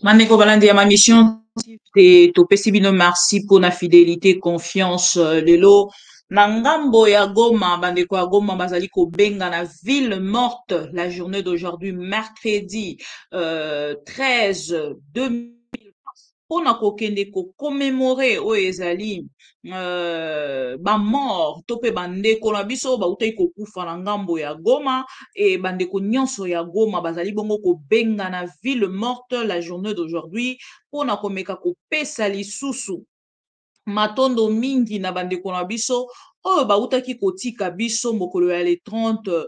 Maneko balandi ya ma mission te topesi bino merci pour la fidélité, confiance lelo. Na ngambo ya Goma, bandeko ya Goma bazali kobenga na ville morte la journée d'aujourd'hui, mercredi 13 2000 mpona kokende kokomemore oyo ezali bamort to mpe bandeko na biso bautaki kokufa na ngambo ya Goma e bandeko nyonso ya Goma bazali bongo kobenga na ville morte la journée d'aujourd'hui mpona komeka kopesa lisusu matondo mingi na bandeko na biso oyo bautaki kotika biso mokolo ya le 30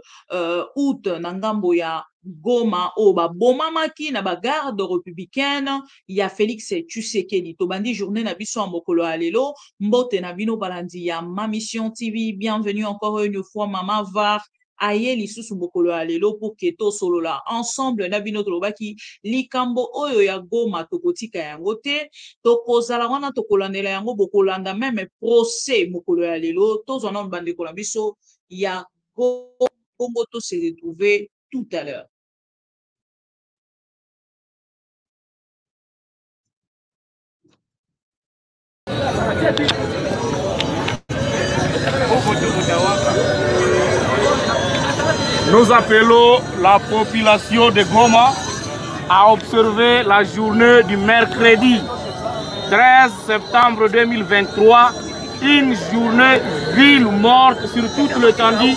août na ngambo ya Goma oyo babomamaki na bagarde républicaine ya Félix Tshisekedi. Tobandi journée na biso ya mokolo ya lelo, mbote na bino balandi ya Ma Mission TV. Bienvenue encore une fois Mama Var aye lisusu mokolo ya lelo pour que tosolola ensemble na bino tolobaki likambo oyo ya Goma tokotika yango te, tokozala wana tokolandela yango bokolanda meme procès mokolo ya lelo tozwa na bandeko na biso ya Congo to se retrouver tout à l'heure. Nous appelons la population de Goma à observer la journée du mercredi 13 septembre 2023, une journée ville morte sur toute l'étendue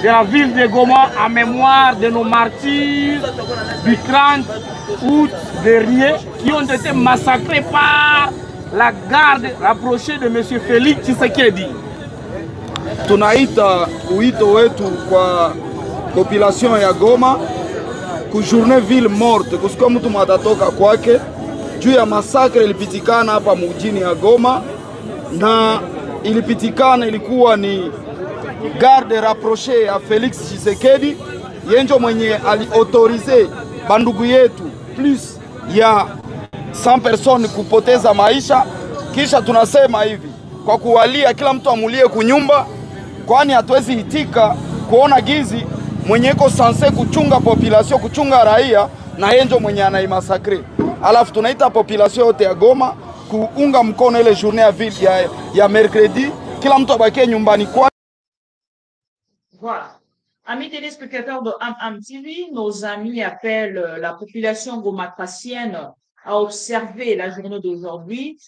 de la ville de Goma en mémoire de nos martyrs du 30 août dernier qui ont été massacrés par la garde rapprochée de M. Félix Tshisekedi. Tunaita wito wetu kwa population ya Goma ku journée ville morte, kusikuwa mtu matatoka kwake juu ya masakre ilipitikana hapa mjini ya Goma, na ilikuwa ni garde rapprochée ya Félix Tshisekedi yenjo mwenye aliautorize bandugu yetu plus ya 100 personnes kupoteza maisha. Kisha tunasema hivi kwa kuwalia kila mtu amulie kunyumba, kwani hatuwezi itika kuona gizi mwenye iko sanse kuchunga population, kuchunga raia na yenjo mwenye anaimasakre. Alafu tunaita population yote ya Goma kuunga mkono ile journée ya ville ya mercredi, kila mtu abakie nyumbani kwa. Voilà. Amis téléspectateurs de AM TV, nos amis appellent la population gomatracienne à observer la journée d'aujourd'hui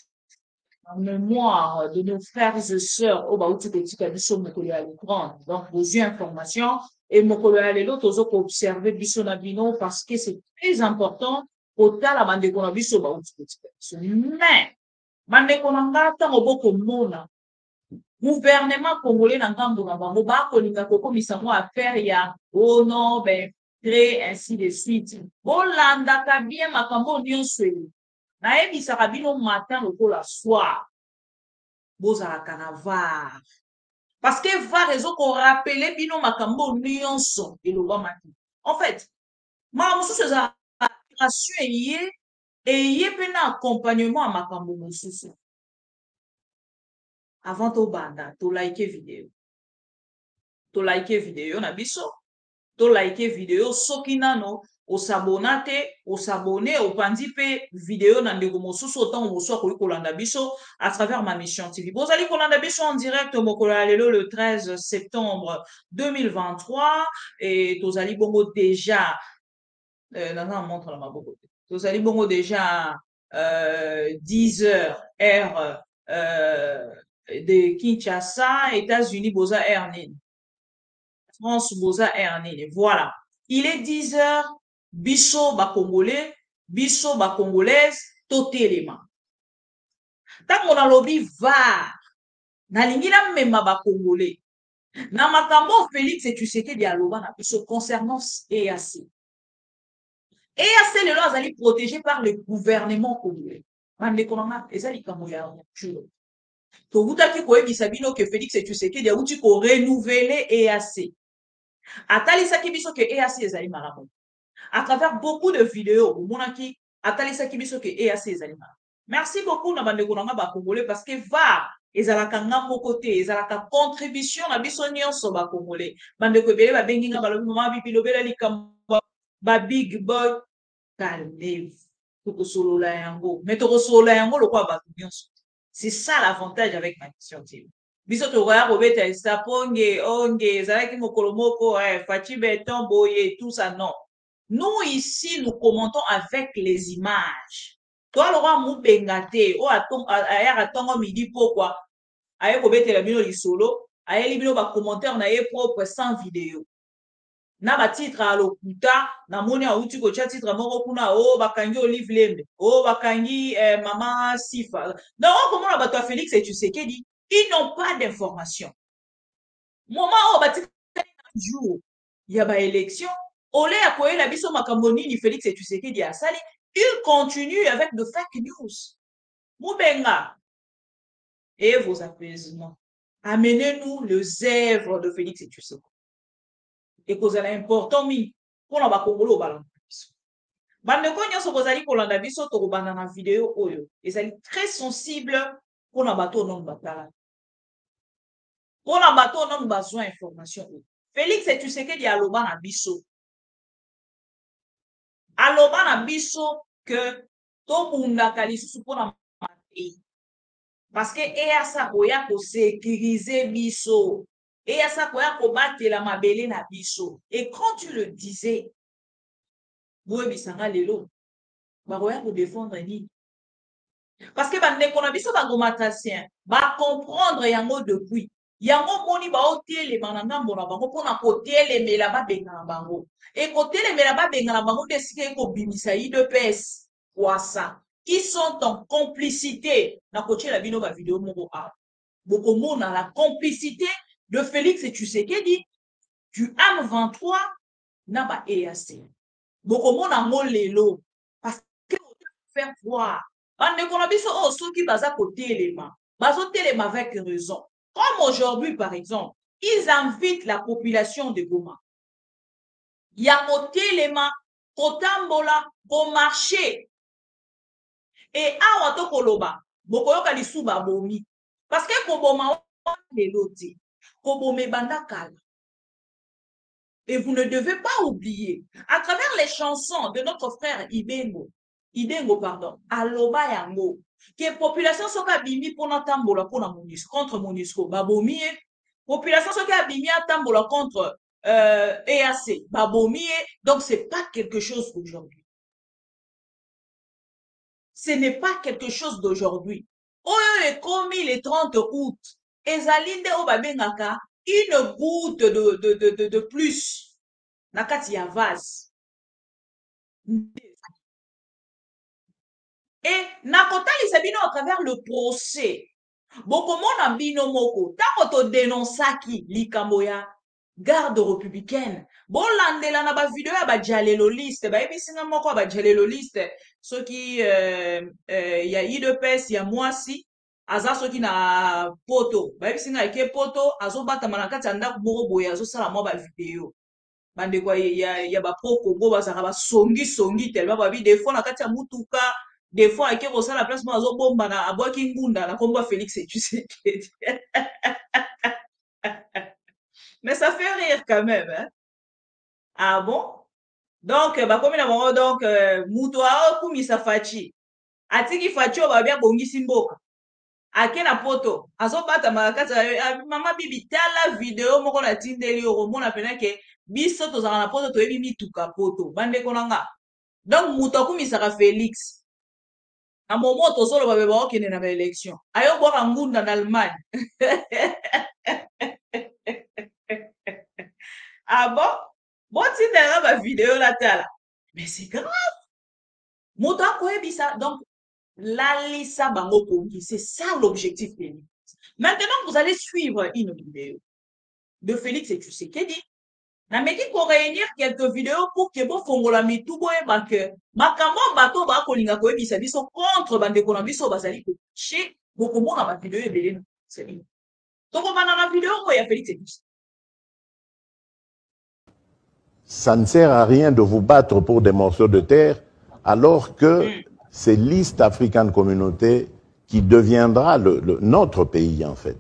en mémoire de nos frères et sœurs au Baouti Kotika Bisso Mokolo ya l'écran. Donc, vos informations et Mokolo ya Lelo, tozo ko observer Bisso Nabino parce que c'est très important pour la bande de Bisso Baouti Kotika Bisso. Mais, bande konangata moboko mona, gouvernement congolais na ngambo na bango ba kolinga kokomisa mo affaire ya oh non ben très ainsi de suite. Bolanda ka bien makambo nyonso na ebisaka bino matin lokola soir bozalaka na var parce que var ezoko rappeler bino makambo nyonso elobamaki. En fait ma mosusu eza operation eye pe na accompagnement ya makambo mosusu. Avant to banda to like video na biso, to like video soki nano osabonate osabone opandi pe video na ndeko mosusu autant mosusu akoki kolanda biso à travers Ma Mission TV. Bozali kolanda biso en direct mokolo ya lelo le 13 septembre 2023 et tozali bongo déjà montre la maboko. Tozali bongo déjà 10h heure de Kinshasa, États-Unis, Boza Ernine. France, Boza Ernine. Voilà. Il est 10h, biso ba Congolais, biso ba Congolaise, totelema. Tant on a lobby va, na lingina mema ba Congolais. Na makambo Félix et Tshisekedi aloba na biso concernant EAC. EAC, le loi, est protégé par le gouvernement congolais. Mande konanga, ezali kamoya chulo. Tobutaki koyebisa bino que Félix Tshisekedi auti ko renouveler EAC. Atalisaki biso que EAC ezali malamu. À travers beaucoup de vidéos, monaki atalisaki biso que EAC ezali malamu. Merci beaucoup na bande konanga ba congolais parce que va ezalaka ngambo côté ezalaka contribution na biso nyonso ba congolais. Bande ko bele ba benginga ba lobi mama bibi lobela likambo ba big boy calmez-vous. tokosolola yango. Mais tokosolola yango lokwa bato nyonso. C'est ça l'avantage avec ma mission team. Biso tokoya kobeta esaponge onge ezalaki mokolo moko faci beton boye tout ça non. Nous ici nous commentons avec les images. Toi le roi mubenga te o ayaka tongo midi pourquoi aye kobetela bino lisolo aye libino ba commentaire na ye propre sans vidéo. Na ba titre à lokuta na moni auti ko tia titre moko kuna o bakangi Olive Lembe o bakangi maman Sifa. Donc comment la bato Félix et Tshisekedi ils n'ont pas d'information. Moment où bati jour il y a ba élection olé a koye la biso makambo nini Félix et Tshisekedi a sali il continue avec de fake news. Mubenga et vos apaisements. Amenez-nous le zèvre de Félix et Tshisekedi. Et que c'est important pour la bakongolo balanda biso. Bande ko nyonso kozali kolanda biso to kobanda na vidéo oyo. Ezali très sensible pour la bato non batala. Pour la bato non besoin information. Félix et Tshisekedi aloba na biso. Aloba na biso que to bunda kalisusu pour na pays. Parce que EASA koya ko sécuriser biso. EASA koya ko batela mabele na biso. Et quand tu le disais, boye bisanga lelo, ba koya ko défendre ni. Parce que bande kona biso ba gomatasien, ba comprendre yango depuis. Yango moni ba otele bananga mbona bango pona kotele mela ba benga na bango. Et kotele mela ba benga na bango desike ko bimisa IDPS kwa ça. Qui sont en complicité na koche la bino ba vidéo moko a. Boko mona la complicité de Félix et Tshisekedi du AM23 na ba EAC. Boko mona ngolelo parce que faire voir. Bande kona biso o soki baza kotelema. Bazo telema avec raison. Comme aujourd'hui par exemple, ils invitent la population de Goma. Ya kotelema, kotambola, ko marcher. Et awa to koloba, bokoyoka lisuba bomi. Parce que koboma leloti, kobome banda kala. Et vous ne devez pas oublier, à travers les chansons de notre frère Idengo pardon, aloba yango, que population soka bimi pour n'atambola pour la MONUSCO, contre MONUSCO, babomi, population soka bimi atambola contre EAC, babomi, donc c'est pas quelque chose d'aujourd'hui. Ce n'est pas quelque chose d'aujourd'hui. Oyo est commis le 30 août. Ezalinde obabengaka une goutte de plus. Nakati ya vase. Et nakotali sabino à travers le procès. Bokomona bino moko. Takoto dénonçaki likamboya garde républicaine. Bon landela na ba vidéo ya ba jaleloliste. Ba ebisinga moko ba jaleloliste. Ceux qui y a IDPS, il y a Mwasi, aza ceux qui na poto. Ba ebisinga eke poto, azo bata manakati anda moko boye azo sala mwa ba vidéo. Bande kwa ya ba pro Congo bazaka ba songi tellement ba bi des fois na kati ya mutuka, des fois eke ko sala place mo azo bomba na abwaki ngunda na komba Félix et Tshisekedi. Mais ça fait rire quand même, hein? Ah bon? Donc, comme donc, Moutoa kumisa fachi. Atiki fachi obabia bongisi mboka. Ake na poto. Azo bata makata mama bibi tala vidéo moko na tindeli oromona pena ke biso tozaka na poto toyebi mituka poto. Bande konanga. Donc Moutoa kumisa ka Félix. A moment tozolo babe ba okene na ba élection. Ayo boka ngunda na Allemagne. Ah bon? Bon, si tu as ma vidéo là, mais c'est grave. Mota koebisa. Donc, la lisa bango kongi. C'est ça l'objectif de lui. Maintenant, vous allez suivre une vidéo de Félix et Tshisekedi. Na meki ko réunir quelques vidéos pour que bo fongola mitubo e banque. Makambo bato ba kolinga koebisa biso contre bande ko na biso bazali ko. Chez boko mona ba vidéo ebele. C'est bien. Donc, on va dans la vidéo où il y a Félix et Tshisekedi. Ça ne sert à rien de vous battre pour des morceaux de terre, alors que c'est l'East African Communauté qui deviendra notre pays, en fait.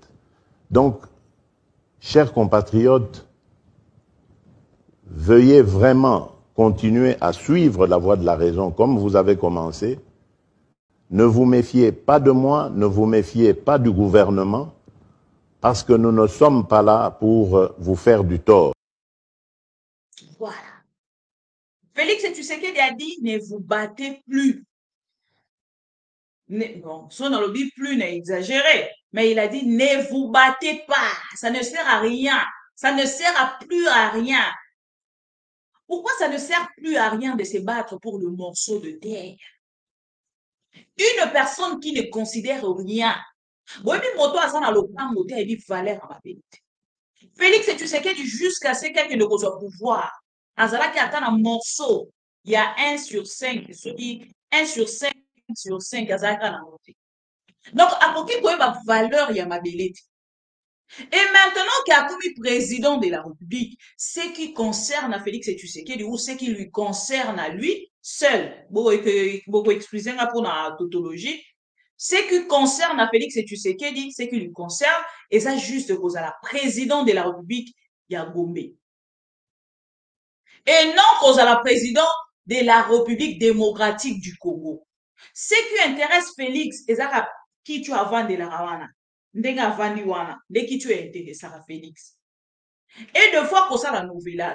Donc, chers compatriotes, veuillez vraiment continuez à suivre la voie de la raison comme vous avez commencé. Ne vous méfiez pas de moi, ne vous méfiez pas du gouvernement, parce que nous ne sommes pas là pour vous faire du tort. Voilà. Félix Tshisekedi a dit, ne vous battez plus. Bon, son dans le but plus n'est exagéré, mais il a dit, ne vous battez pas. Ça ne sert à rien. Ça ne sert à plus à rien. Pourquoi ça ne sert plus à rien de se battre pour le morceau de terre? Une personne qui ne considère rien. Félix Tshisekedi jusqu'à ce qu'il ne reçoive pouvoir. Azalaki atteint un morceau. Il y a 1 sur 5. 1 sur 5 sur 5. Azalaki na monté. Donc, à côté de la valeur, il y a ma belette. Et maintenant qu'il a commis président de la République, ce qui concerne Félix Tshisekedi ou ce qui lui concerne à lui seul, beaucoup expliquer pour la tautologie, ce qui concerne à Félix Tshisekedi, ce qui lui concerne, et ça juste cause à la président de la République, il y a Gombe. Et non cause à la président de la République démocratique du Congo. Ce qui intéresse Félix, et ça qui tu as vendu la Rawana. Ndenga vandi wana ndeki tu intéressé à Félix et de fois pour ça la nouvelle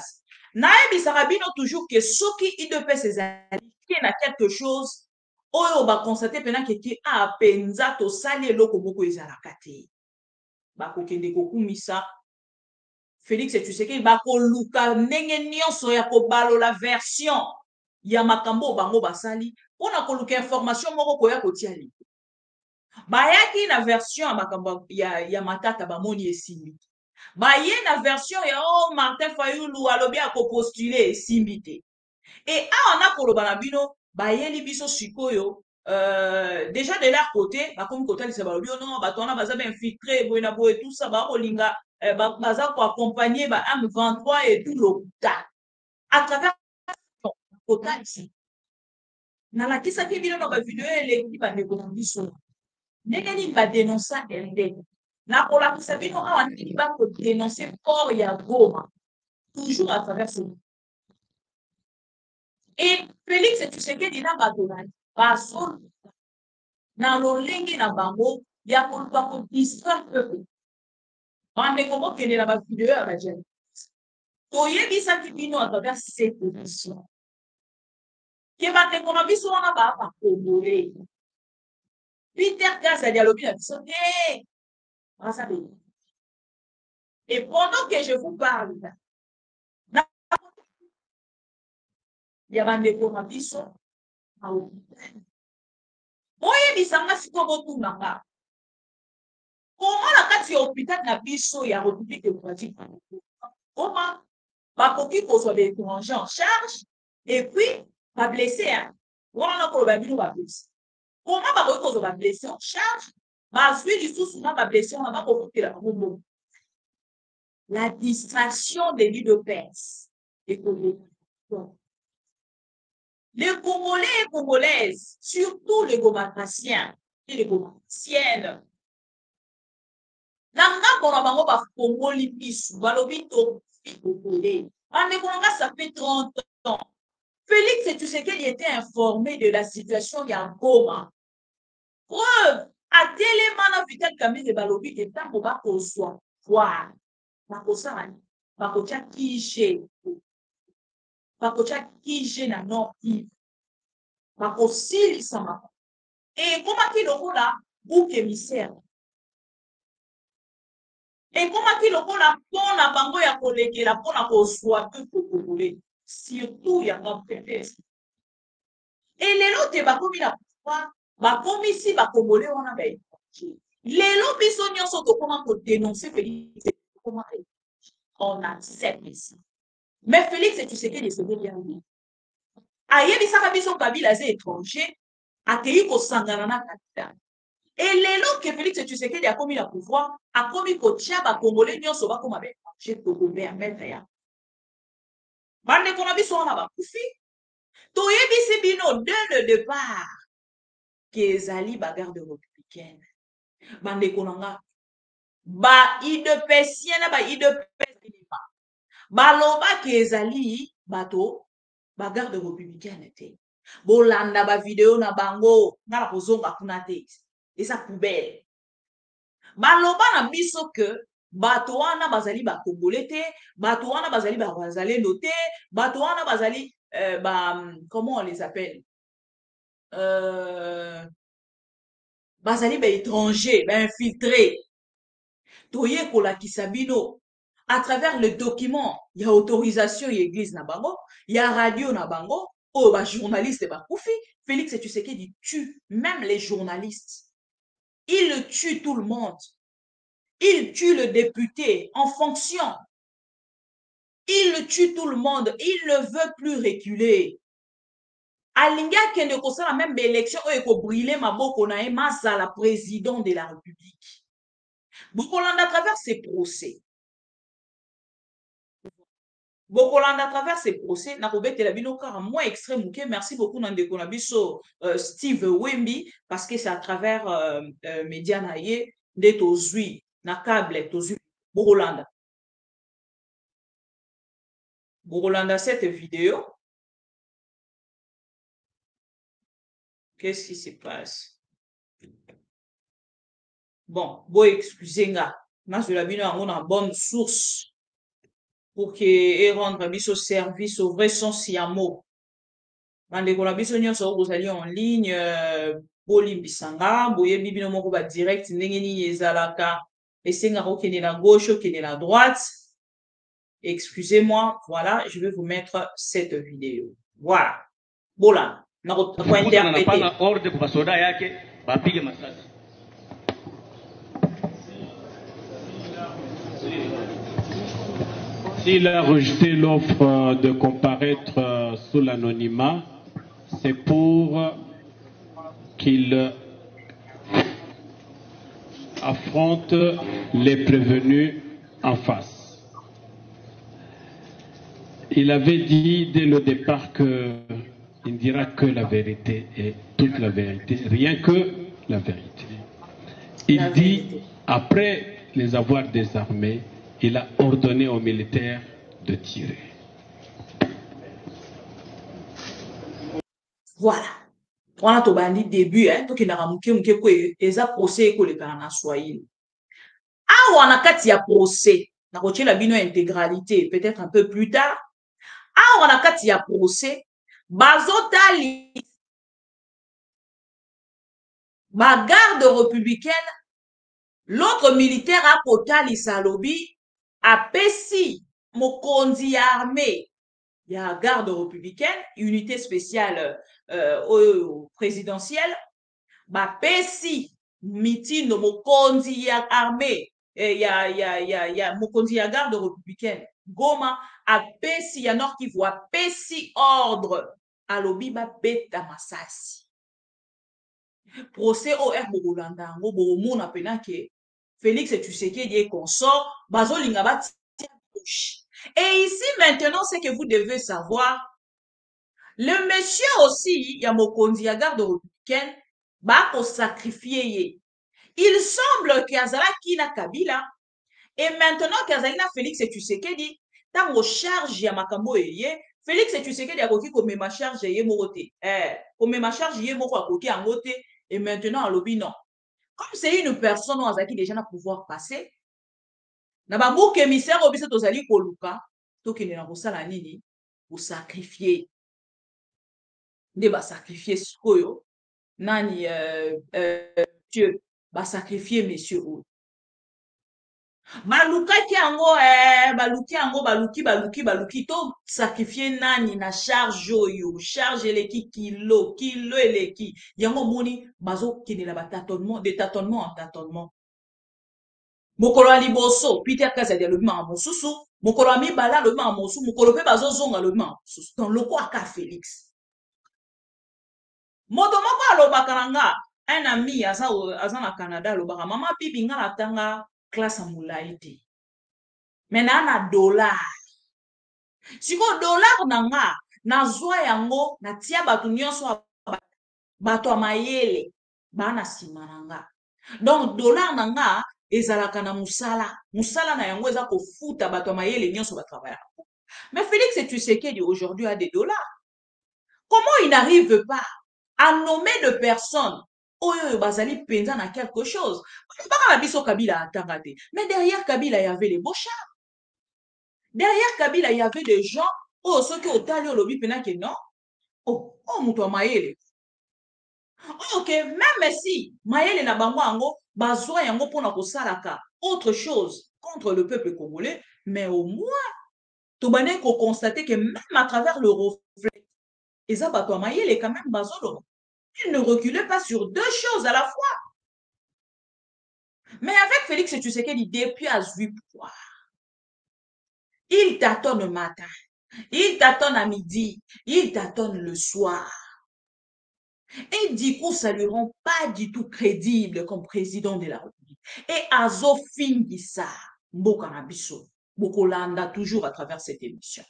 naebi sarabino toujours que soki idp ses alliés na quelque chose oyo ba constater pena que ti a penza to sali eloko moko ezalaka te bakokende kokumisa Félix Tshisekedi bakoluka ndenge nyonso ya kobalola version ya makambo bango basali mpona koluka information moko koya kotia libo bayaki na version ya matata bamoni esimbi baye na version ya Martin Fayulu alobi akopostule esimbi te et awa na koloba na bino bayeli biso sikoyo déjà de leur côté bakomi kotalisa balobi non bato wana baza bainfiltré boye na boye tout ça bakolinga baza koaccompagner ba M23 et tout lota à travers kotalisa nalakisaki bino na bavideo eleki bandeko na biso ndenge nini badenonsa elde nakolakisa bino awa ndenge bakodenonse port ya Goma toujours à travers ce et Félix Tshisekedi na bato na baso na lolenge na bango ya koluka kodistra peuple bandeko bokende na bavideo ya bajene toyebisaki bino à travers cette émission ke bandeko na biso wana bakongole Peter Gazali alobi na biso te et pendant que je vous parle il y a bandeko na biso oyebisanga siko botunanga comment na kati ya hôpital na biso ya République démocratique comment bakoki kozwa l'étranger en charge et puis bablessé wana koloba bino bablessé comment bakoki kozwa bablessé en charge bazwi lisusu na bablessé wana bakokutela bango la distraction des lits de pèse les Congolais et Congolaises, surtout les Gomatraciens et les Gomatraciennes, ça fait 30 ans. Félix Tshisekedi était informé de la situation il y a Goma. Preuve, à Télémana Vital Kamil et Balobi, et tant qu'on va qu'on soit, voir, bakotia kije na nord-kivu bakosilisa ekomaki lokola bouc émissaire ekomaki lokola mpona bango ya kolekela mpona kozwa te kokongole surtout ya bapepesi elelo te bakomi na pouvoir bakomisi bakongole wana baétranger lelo biso nyonso tokoma kodenonse Félix on accepte ça. Mais Félix Tshisekedi se bien lui. Ayebisaka biso Kabila ze étranger, akei kosangana na candidat. Et lelo que Félix Tshisekedi a commis le pouvoir, a commis kotia ba Congolais nyonso ba koma ba étranger to gobe mettre ya. Bande kona biso wana ba kufi. Toyebisi bino dès le départ que ezali bagarde républicaine. Bande konanga ba idepesien na ba idepes baloba ke ezali bato ba garde républicaine te. Bolanda ba vidéo na bango ngala kozonga kuna te. Eza poubelle. Baloba na biso que bato wana bazali ba congolais te, bato wana bazali ba bazalendo te, bato wana bazali comment on les appelle? Bazali ba étranger, ba infiltré. Toye kolakisa bino à travers le document, il y a autorisation y église na bango, il y a radio na bango, oh ba journaliste ba koufi, Félix Tshisekedi tue même les journalistes. Il tue tout le monde. Il tue le député en fonction. Il tue tout le monde. Il ne veut plus reculer. Alinga kende kosala même élection oyo eko brûler maboko na ye mazala président de la République. Bokolanda à travers ces procès. Bokolanda à travers ces procès, na kobetela bino kaka moi extrême muke. Merci beaucoup na ndeko na biso Steve Wemby parce que c'est à travers média na ye nde tozwi na câble tozwi Bokolanda. Bokolanda cette vidéo. Qu'est-ce qui se passe? Bon, excusez-moi. Moi, je l'ai une bonne source pour que rendre biso service au vrai sens siamo. Bande ko na biso nyonso vous allez en ligne bolimbisanga boye bibino moko ba direct ndenge nini ezalaka esenga ko kende na gauche kende na droite. Excusez-moi, voilà, je vais vous mettre cette vidéo. Voilà. Bola. S'il a rejeté l'offre de comparaître sous l'anonymat, c'est pour qu'il affronte les prévenus en face. Il avait dit dès le départ qu'il ne dira que la vérité et toute la vérité, rien que la vérité. Il dit, après les avoir désarmés, il a ordonné aux militaires de tirer. Voilà. On a tout début, hein, donc il a eza procès ko le kana Swahili. Ah, on a kati ya procès. Na kotie la bino intégralité peut-être un peu plus tard. Ah, on a kati ya procès. Bazotali ba garde républicaine, l'autre militaire a kotali salobi a pesi mokonzi armée. Il y a garde républicaine, unité spéciale présidentielle. Ba pesi mitino mokonzi ya armée. Il y a mokonzi ya garde républicaine. Goma a pesi ya Nord Kivu a pesi ordre à lobi ba beta masasi. Procès au Bokolanda ngo bomona pena ke Félix Tshisekedi est consort bazolinga ba. Et ici maintenant ce que vous devez savoir, le monsieur aussi ya mokonzi ya garde républicaine ba ko sacrifier. Il semble que azalaki na Kabila et maintenant qu'azali na Félix Tshisekedi tango charge ya makambo eye Félix Tshisekedi akoki ko mema charge ye morote ko mema charge ye moko akoki angote et maintenant à l'obi non. Comme c'est une personne qui déjà na pouvoir passer na ba bouc émissaire obiso tozali koluka tokende na kosala nini pour sacrifier nde ba sacrifier sikoyo nani Dieu ba sacrifier monsieur o balukaki yango baluki to sacrifier nani na charge oyo charge eleki kilo eleki yango moni bazo kendela ba tâtonnement de tâtonnement en tâtonnement. Mokolo ya liboso Peter Kazadi alobi ma mosusu, mokolo ya mibala alobi ma mosusu, mokolo pe bazozonga alobi ma mosusu. Dans loko aka Félix moto moko alobaka na nga un ami aza na Canada alobaka mama pipi nga natanga classe mulai te mena na dollar siko dollar na nga nazwa yango natia bato nyonso bato mayele bana sima na nga. Donc dollar na nga ezalaka na musala na yango eza kofuta bato mayele nyonso ba travailler. Mais Félix Tshisekedi aujourd'hui a des dollars. Comment il n'arrive pas à nommer de personnes oyo bazali penza na quelque chose? Mais derrière Kabila, il y avait les Bochars. Derrière Kabila, il y avait des gens, oh, ceux qui ont talé au lobby, non? Oh, Moutoua Maëlle. Ok, même si Maëlle na bango ango, bazwa yango pona ko salaka autre chose contre le peuple congolais, mais au moins, Tobane ko constater que même à travers le reflet, Ezabato Maëlle quand même bazolo. Il ne reculait pas sur deux choses à la fois. Mais avec Félix Tshisekedi, depuis à Zuipoir, il tâtonne le matin, il tâtonne à midi, il tâtonne le soir. Et du coup, ça ne lui rend pas du tout crédible comme président de la République. Et Azo Fingissa, Mbokanabiso, Bokolanda, toujours à travers cette émission.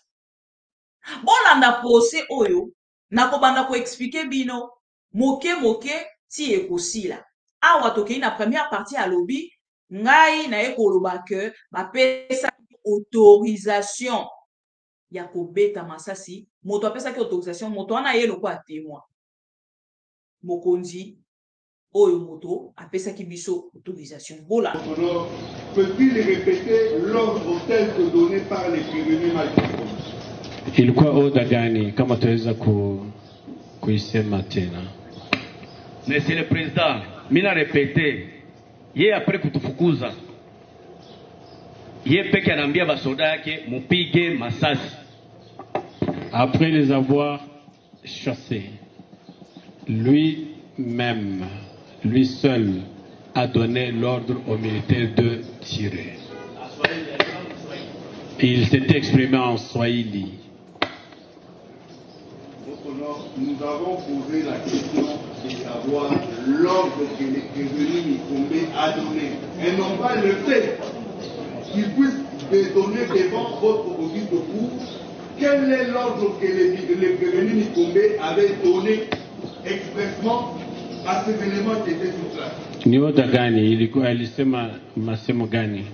Bolanda posé Oyo, Nakobanda ko expliquer bino, moke ti ekosila. Awa tokei na première partie à lobby, ngai na ekoloba ke bapesa autorisation ya kobeta masasi, moto apesa ki autorisation, moto wana ye lokwa témoin. Mokonzi oyo moto apesa ki biso autorisation. Bola. Peut-il répéter l'ordre tel que donné par les prévenus malfaiteurs? Ilikuwa oda gani kama tuweza kuisema tena? Monsieur le Président, mina répété, ye après kutufukuza, ye peke anambia basoda yake mupige masasi. Après les avoir chassés, lui-même, lui seul, a donné l'ordre aux militaires de tirer. Il s'est exprimé en Swahili. Nous avons posé la question de savoir l'ordre que les prévenus Mikombe a donné. Et non pas le fait qu'ils puissent donner devant votre office de cour. Quel est l'ordre que les prévenus Mikombe avaient donné expressement à ces éléments qui étaient sur place? Ni oda gani ilikuwa alisema masemo gani?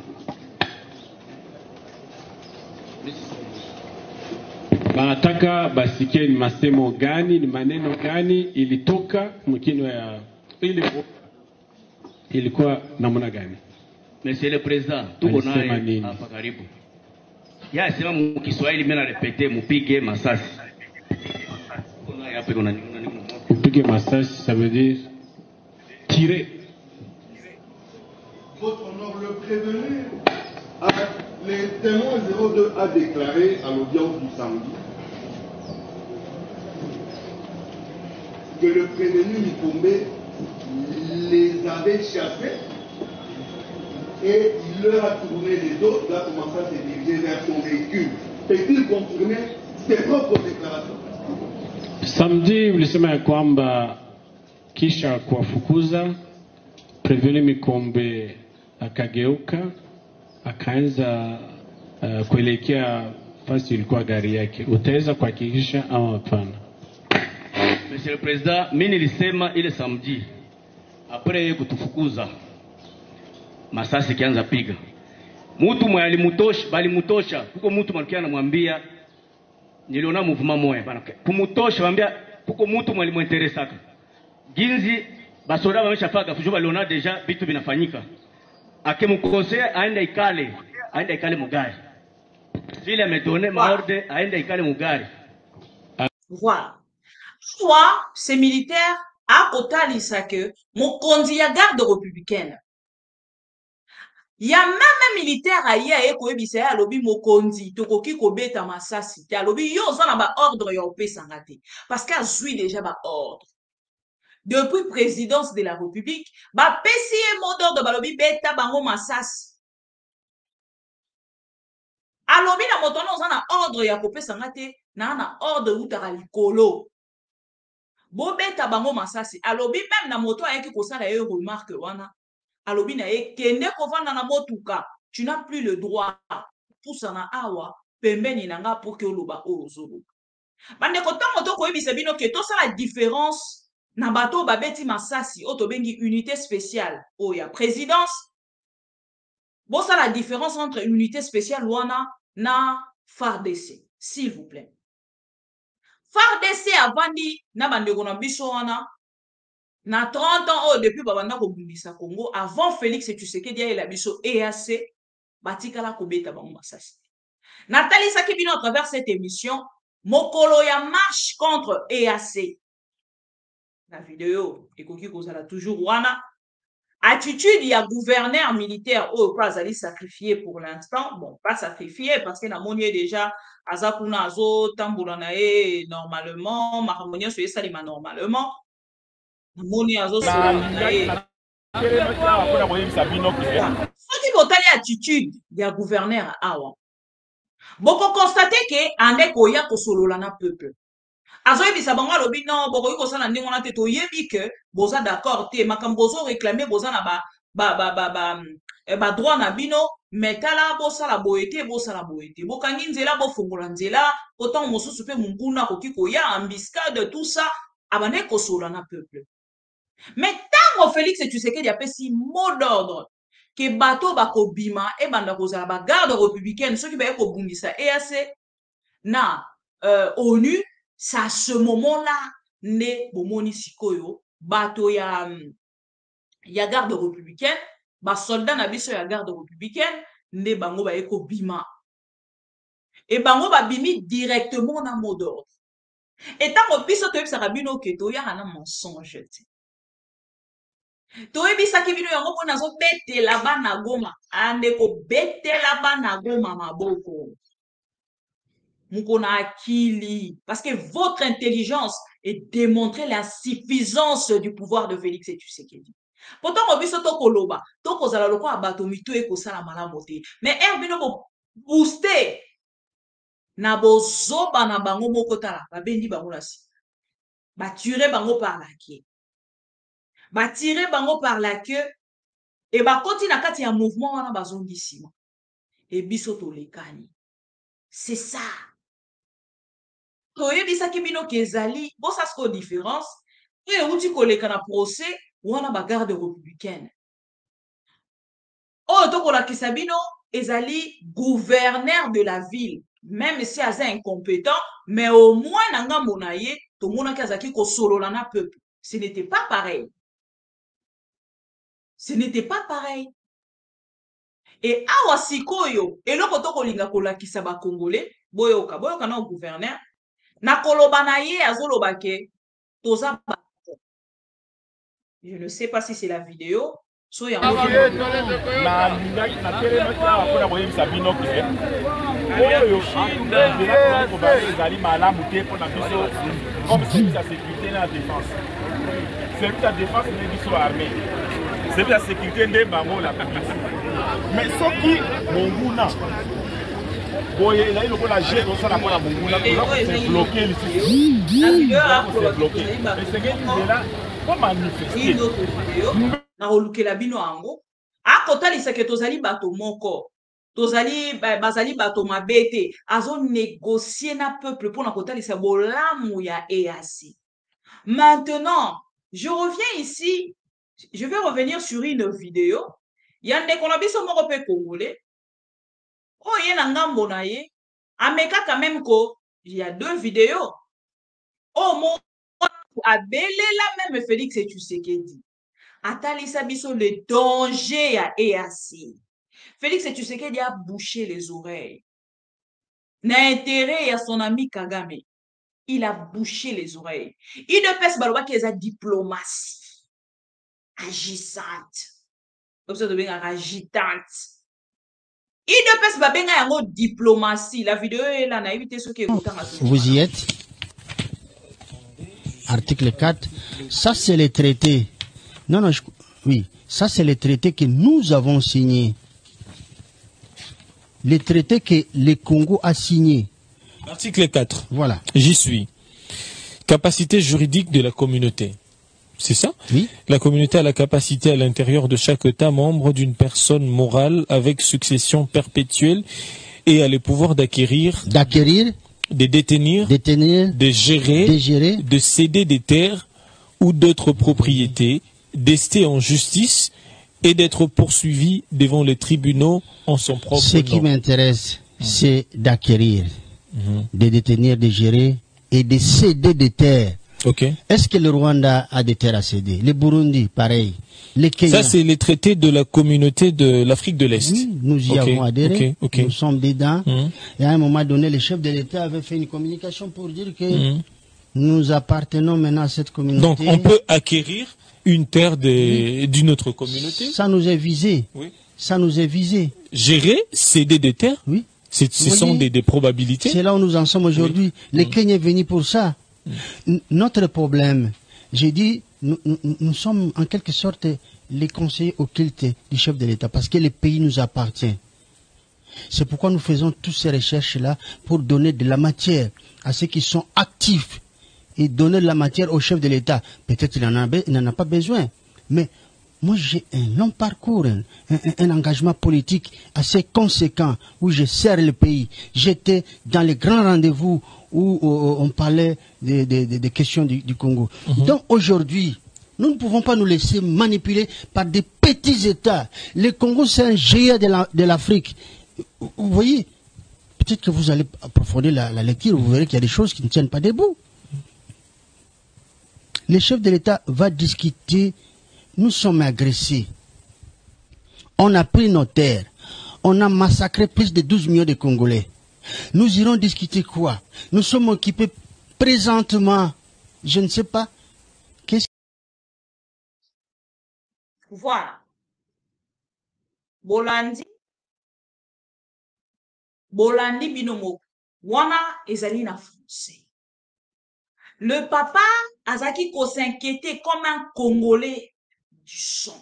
Banataka basikie ni masemo gani, ni maneno gani ilitoka mkino ya ilikuwa namna gani? Monsieur le Président, tuko naye hapa karibu. Ya sema mkiswahili mimi na répéter mupige masasi. Tuko naye hapa kuna mupige masasi, ça veut dire tirer. Votre honneur, le prévenu, les témoins 02 a déclaré à l'audience du samedi que le prévenu Mikombe les avait chassés et il leur a tourné les dos, il a commencé à se diriger vers son véhicule. Peut-il confirmer ses propres déclarations? Samedi ulisema ya kwamba kisha kuwafukuza Prevenu Mikombe akageuka akaanza kuelekea fasi ilikuwa gari yake. Utaweza kuhakikisha au hapana? Monsieur le Président, mimi nilisema ile samedi après kutufukuza masasi kianza piga. Mtu mwe alimutosha, bali mutosha. Kuko mtu malikia anamwambia niliona mouvement moya bana. Kumutosha mwambia kuko mtu mwe alimuinteresaka. Ginzi basoda wameshafaka fujo baliona deja vitu vinafanyika. Akimkosea aende ikale mugari. Vile amedonné maorde aende ikale mugari. Voilà. Toi, ces militaires à kotalisa que mokonzi ya garde républicaine. Il y a même un militaire aïe koyebisa ya lobi mokonzi tokoki kobeta masasi. Ya lobi yo zana ba ordre ya opesa ngate. Parce qu'elle suit déjà ba ordre. Depuis présidence de la République, ba pesi mot d'ordre ba lobi beta bango masasi. Alobi na motono zana ordre ya kopesa ngate na ordre utaka likolo. Bobeta bango masasi. Alobi même na moto ayeki kosala ye remarque wana. Alobi na ye kende kovanda na motuka. Tu n'as plus le droit. Poussa na awa pembeni nanga pour que oloba ozolo. Bande ko tango to koyebisa bino ke to sala différence na bato babeti masasi oto bengi unité spéciale oya présidence. Bon ça la différence entre unité spéciale wana na FARDC, s'il vous plaît. FARDC avandi na bandeko na biso wana na 30 ans depuis babanda kobundisa Congo avant Félix Tshisekedi ayelela biso EAC batikala kobeta bango masasi. Natalisaki bino à travers cette émission mokolo ya marche contre EAC. La vidéo ekoki kozala toujours wana. Attitude ya gouverneur militaire au pas ali sacrifié pour l'instant. Bon, pas sacrifié parce que na monier déjà azakuna azo tambola na e normalement, mahamonia so yesalima normalement. Na monier azo salima na e. Soki botali attitude ya gouverneur awa. Boko constater que ande koya kosolola na peuple. Azo yebisa bango alobi non bokoki kosala ndenge wana te toyebi ke boza d'accord te makambo bozo réclamer boza na ba droit na bino metala bosala boyete bokangi nzela bofungola nzela autant mosusu pe munguna koki koya embuscade tout ça abane kosola na peuple. Mais tango Félix Tshisekedi apesi mot d'ordre que bato bakobima e banda kozala ba garde républicaine ceux qui ba kobundisa EAC na ONU. C'est à ce moment-là né bomoni sikoyo bato ya garde républicaine ba soldat na biso ya garde républicaine ne bango ba eko bima et bango ba bimi directement na mot d'ordre et tant biso to yebisa bino ke to ya na mensonge to yebisa ki bino yango pona zo betela bana Goma ande ko betela bana Goma maboko. Parce que votre intelligence est démontrer la suffisance du pouvoir de Félix Tshisekedi. Pourtant, on a vu ce tokoloba, tokozala loko abato mito e kosala malamote. Mais herbino bo booster na bozoba na bango moko tala, ba bendi bango lasi. Ba tirer bango par la queue. Ba tirer bango par la queue et ba continue na kati ya mouvement wana bazongisima. Et biso to lekani. C'est ça. Toyebisaki bino kezali bosa sko différence et outi koleka na procès wana ba garde républicaine. Oh tokola kisabino ezali gouverneur de la ville même si aza incompétent mais au moins nanga monaye to mona kazaki ko solola na peuple. Ce n'était pas pareil. Ce n'était pas pareil. Et awa sikoyo eloko tokolinga kolakisa ba congolais boyoka na gouverneur na kolobana ye azoloba ke toza. Je ne sais pas si c'est la vidéo so ya c'est la défense de biso armée. C'est la sécurité de bango la police. Mais ce qui monguna boye là il faut la gérer comme ça la pour monguna c'est bloqué ici. C'est bloqué. Mais c'est que là pour manifester. Na olukela bino ango. Akotali seke tozali bato moko. Tozali bazali bato mabete azo négocier na peuple pour na kotali sa bolamu ya EAC. Maintenant, je reviens ici. Je vais revenir sur une vidéo. Yande konabiso moko pe congolais. Oh yena ngambo na ye. Ameka quand même ko il y a deux vidéos. Oh mon abelela même Félix Tshisekedi. Atalisa biso le danger à EAC. Félix Tshisekedi a bouché les oreilles. N'a intérêt à son ami Kagame. Il a bouché les oreilles. Il ne peut se baloba qu'il y a diplomatie. Agissante. Comme ça, de agitante. Il ne peut se babenga yango diplomatie. La vidéo est là, n'a évité ce qui est vous y êtes. Article 4. Ça, c'est le traité. Non, non, oui. Ça, c'est le traité que nous avons signé. Le traité que le Congo a signé. Article 4. Voilà. J'y suis. Capacité juridique de la communauté. C'est ça? Oui. La communauté a la capacité à l'intérieur de chaque État membre d'une personne morale avec succession perpétuelle et a le pouvoir d'acquérir, de détenir, de gérer, de céder des terres ou d'autres propriétés, d'ester en justice et d'être poursuivi devant les tribunaux en son propre nom. Ce qui m'intéresse, c'est d'acquérir, de détenir, de gérer et de céder des terres. Okay. Est-ce que le Rwanda a des terres à céder? Le Burundi, pareil. Les Kenya. Ça, c'est les traités de la communauté de l'Afrique de l'Est. Oui, nous y avons adhéré. Nous sommes dedans. Et à un moment donné, le chef de l'État avait fait une communication pour dire que nous appartenons maintenant à cette communauté. Donc, on peut acquérir une terre d'une autre communauté. Ça nous est visé. Oui. Ça nous est visé. Gérer, céder des terres. Oui. Ce sont des probabilités. C'est là où nous en sommes aujourd'hui. Les Kenyans venus pour ça. Notre problème, j'ai dit, nous sommes en quelque sorte les conseillers occultes du chef de l'État parce que le pays nous appartient. C'est pourquoi nous faisons toutes ces recherches-là pour donner de la matière à ceux qui sont actifs et donner de la matière au chef de l'État. Peut-être qu'il n'en a pas besoin, mais moi j'ai un long parcours, un engagement politique assez conséquent où je sers le pays. J'étais dans les grands rendez-vous où on parlait des questions du Congo. Donc aujourd'hui, nous ne pouvons pas nous laisser manipuler par des petits États. Le Congo, c'est un géant de l'Afrique. Vous voyez, peut-être que vous allez approfondir la lecture, vous verrez qu'il y a des choses qui ne tiennent pas debout. Le chef de l'État va discuter, nous sommes agressés. On a pris nos terres. On a massacré plus de 12 millions de Congolais. Nous irons discuter quoi? Nous sommes occupés présentement, je ne sais pas. Voilà. Bolandi binomo. Wana ezali na français. Le papa azaki ko s'inquiéter comme un Congolais du son.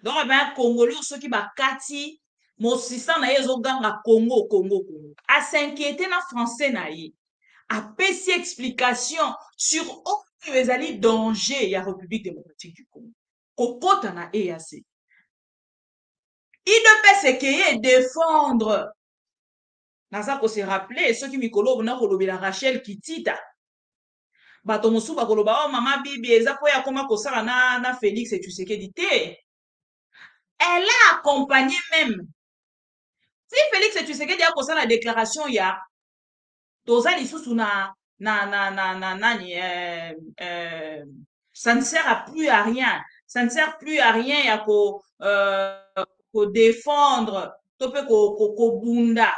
Donc, un Congolais, ceux qui bakati, mon système na yezo ganga Congo. A s'inquiéter na français na ye. A pési explication sur aucun ezali danger ya République démocratique du Congo. Kokota na EAC. Il ne peut se qu'y défendre. Naza ko se rappeler ceux qui mikolo na kolobi la Rachel Kitita. Bato mosu ba koloba oh mama bibi eza po ya koma kosala na Félix et Tshisekedi te. Elle a accompagné même. Si Félix et Tshisekedi a kosala la déclaration ya toza lisusu na ça ne sert plus à rien. Ça ne sert plus à rien ya ko défendre tope ko bunda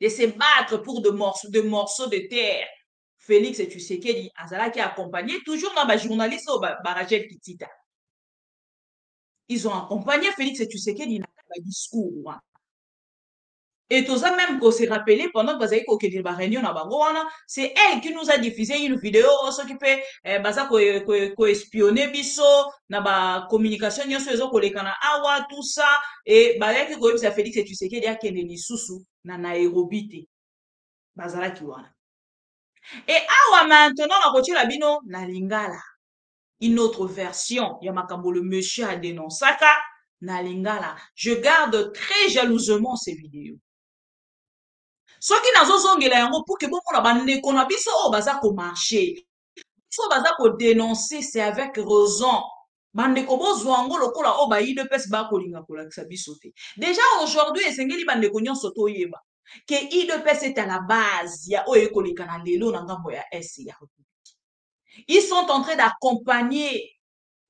de se battre pour de morceaux de terre. Félix et Tshisekedi azala qui accompagné toujours dans ba journaliste au Barajel Kitita. Ils ont accompagné Félix et Tshisekedi dans le discours. Et tout ça même qu'on s'est rappelé pendant que vous avez eu la réunion à Bangoana, c'est elle qui nous a diffusé une vidéo, ce qui peut espionner biso, na ba communication nyo sur kolekana awa tout ça et ba yaki ko yebisa Félix et Tshisekedi akende lisusu na Nairobi te. Bazala ki wana. Et awa maintenant na kotila bino na Lingala. Une autre version, Yamakambo le monsieur a dénoncé na Lingala. Je garde très jalousement ces vidéos. Ce qui n'a pas yango pour que bon la bande qu'on a biso o baza ko marcher. So baza ko dénoncer c'est avec raison. Bande ko bozwango lokola o ba ide pes ba ko linga ko la biso te. Déjà aujourd'hui esengeli bande ko nyonso to yeba que ide pes est à la base ya o ekolika na lelo na ngambo ya S ya. Ils sont en train d'accompagner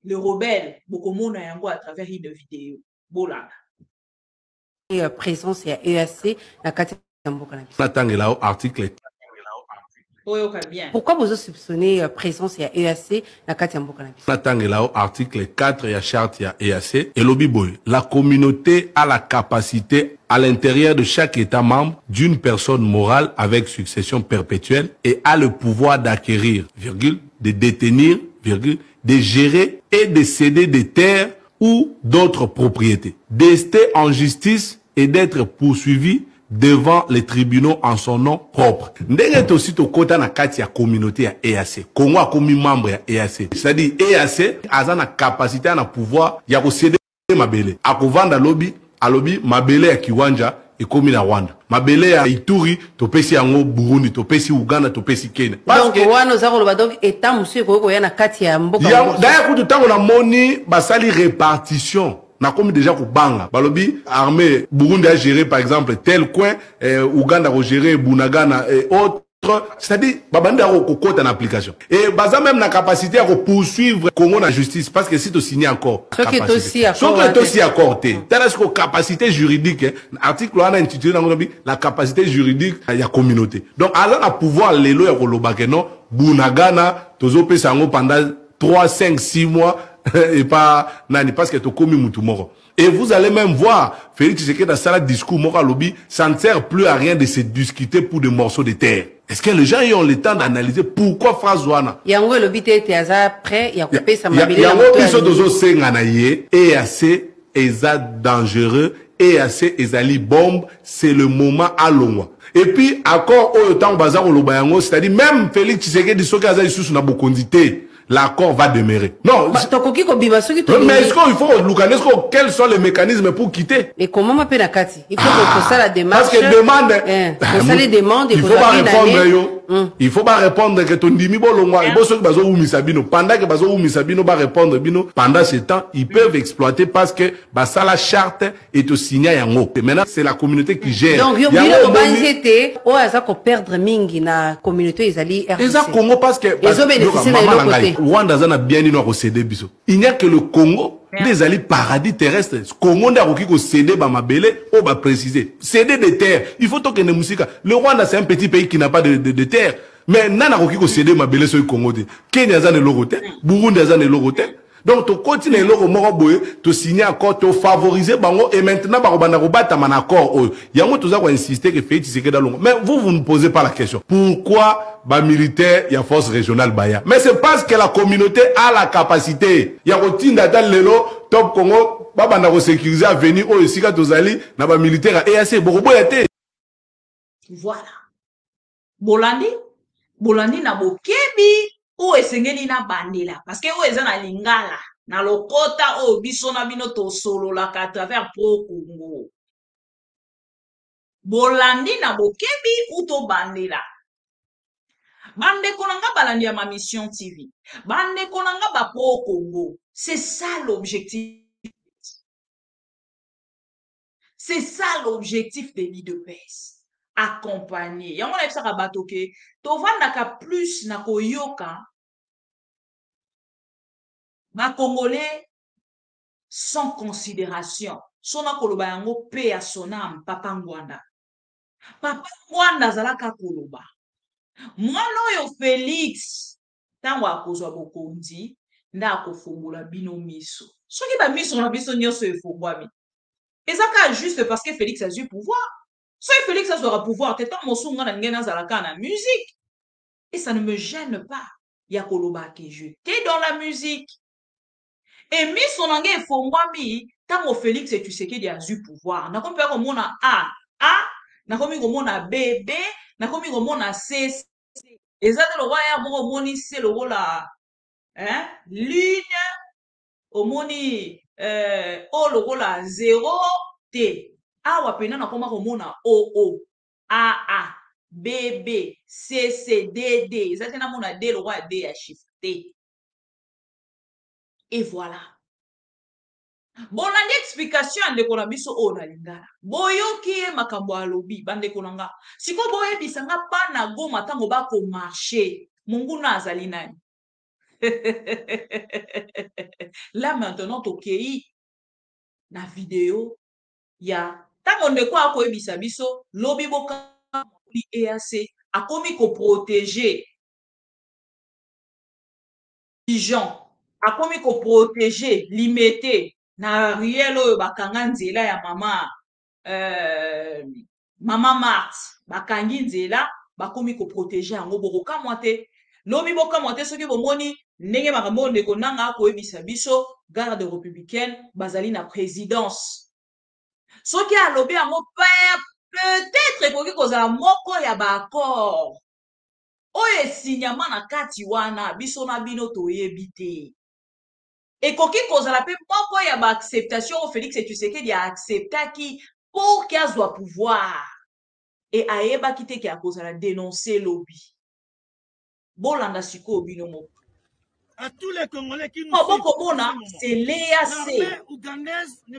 le rebelle Bokomona yango à travers une vidéo. Bolanda. Présence ya EAC na kati article. Pourquoi vous soupçonnez présence ya EAC na kati ya mboka na biso? Article 4 ya charte ya EAC et lobby boy. La communauté a la capacité à l'intérieur de chaque État membre d'une personne morale avec succession perpétuelle et a le pouvoir d'acquérir, de détenir, de gérer et de céder des terres ou d'autres propriétés, d'ester en justice et d'être poursuivi devant les tribunaux en son nom propre. Ndenge aussi to kota na kati ya communauté ya EAC. Congo a commis membre ya EAC. C'est-à-dire EAC a na capacité na pouvoir ya ko céder mabele. A ko vanda lobby, a lobby mabele ya Kiwanja et komi na Rwanda. Mabele ya Ituri to pesi yango Burundi, to pesi Uganda, to pesi Kenya. Donc wana za ko donc état monsieur ko ya na kati ya mboka. Ya kutu tango na moni basali répartition na komi déjà ko banga balobi armée Burundi a géré par exemple tel coin, Ouganda a géré Bunagana et autres. C'est-à-dire, babanda ko kota en application. Et baza même la capacité à poursuivre Congo la justice parce que si tu signes encore. Ce qui est aussi accord. Ce qui est aussi accordé. T'as ce capacité juridique, article on a intitulé la capacité juridique à la communauté. Donc, alors à pouvoir les lois à non, Bunagana, tozo pe sango pendant 3, 5, 6 mois et pas nani parce que tu commis mutumoro. Et vous allez même voir, Félix Tshisekedi dans sa discours, Mora Lobby, ça ne sert plus à rien de se discuter pour des morceaux de terre. Est-ce que les gens ont le temps d'analyser pourquoi phrase Wana? Yango Lobby était prêt, il y a coupé sa mabile. Yango biso dozo senganaye, et assez, eza dangereux, et assez, ezali bombe, c'est le moment à l'ongwa. Et puis, encore au temps bazar au lobayango, c'est-à-dire même Félix Tshisekedi soki aza isusu na bokondité. L'accord va demeurer. Non. Mais est-ce qu'il faut, quels sont les mécanismes pour quitter? Mais comment m'appelle la Kati? Il faut que ça la démarche. Parce que demande. Ça les demande. Il faut pas répondre, yo. Il faut pas répondre que ton dimi bolongwa. Il faut ceux qui bazo ou misabino. Pendant que bazo ou misabino va répondre bino. Pendant ce temps, ils peuvent exploiter parce que, ça la charte est au signal yango. Maintenant, c'est la communauté qui gère. Donc, yo, bilo banzete, o aza ko perdre mingi na communauté ezali RDC. Eza Congo parce que. Ils ont bénéficié de l'autre côté. Rwanda zana bien ino ko céder biso. Il n'y a que le Congo, des alliés paradis terrestres. Congo n'a aucun ko céder ba mabele, o ba préciser. Céder des terres. Il faut toquer ne musique. Le Rwanda c'est un petit pays qui n'a pas de terre. Mais nana aucun ko céder mabele sur le Congo. Kenya zana lorote, Burundi zana lorote. Donc tu continues loro moko boye, tu signer accord, tu favoriser bango et maintenant ba robana robata man accord. Yango tout ça ko insister que Félix Tshisekedi longo. Mais vous ne posez pas la question. Pourquoi ba militaire y a force régionale baya? Mais c'est parce que la communauté a la capacité. Ya rotinda dans lelo top Congo ba banda ko sécuriser à venir au sika tozali na ba militaire et assez beaucoup boyate. Voilà. Bolandi na bokebi o esengeli na bandela parce que o eza na lingala na lokota o biso na bino to solo la à travers pro Congo. Bolandi na bokebi ou to bandela. Bande konanga balandi ya ma mission TV. Bande konanga ba pro Congo. C'est ça l'objectif. C'est ça l'objectif des lits de paix. Accompagner. Yango na bisa ka batoke to vandaka plus na koyoka ba Congolais sans considération. Sona koloba yango pe à son âme papa Ngwanda. Papa Ngwanda zalaka koloba. Mwana oyo Félix tango akozwa bokonzi nda akofungola bino miso. Soki ba miso na biso nyonso efungwami. Ezaka juste parce que Félix a eu pouvoir. Si Félix a le pouvoir, t'es tant mosunga na ngena zalaka na musique. Et ça ne me gêne pas. Yakoloba qui jeté dans la musique. Et mis son engagement fongwami, tant Félix et tu sais qu'il y a eu pouvoir. N'a comme comme on a A, n'a comme on a B, n'a comme on a C. Et ça le roi ya bon moni c'est le rôle là. Hein? Lune au moni o le rôle là 0 T. Awa pena na koma komona OO AA BB CCDD ça tena mona D le roi D a shifté et voilà bolandi explication de kona biso o na lingala boyoki makambo alobi bande konanga siko boyebisa nga pa na Goma tango ba ko marcher mungu na azali nani. Là maintenant tokei na vidéo ya tango ndeko akoyebisa biso lobi boka EAC akomi ko protéger pigeon akomi ko protéger limité na riel oyo bakanga nzela ya mama Mart bakangi nzela bakomi ko protéger yango bokoka mwate lobi boka mwate soki bomoni ndenge makambo ndeko nanga akoyebisa biso garde républicaine bazali na présidence. Ce qui a lobby à mon père, peut-être que kozala moko ya ba accord. Oye signement na kati wana biso na bino toyebi te. Et koki kozala pe moko ya ba acceptation au Félix et tu sais qu'il y a acceptaki pour qu'il soit pouvoir. Et ayeba kite ki a kozala dénoncer lobby. Bolanda siko bino moko. À tous les Congolais qui nous suivent, c'est l'EAC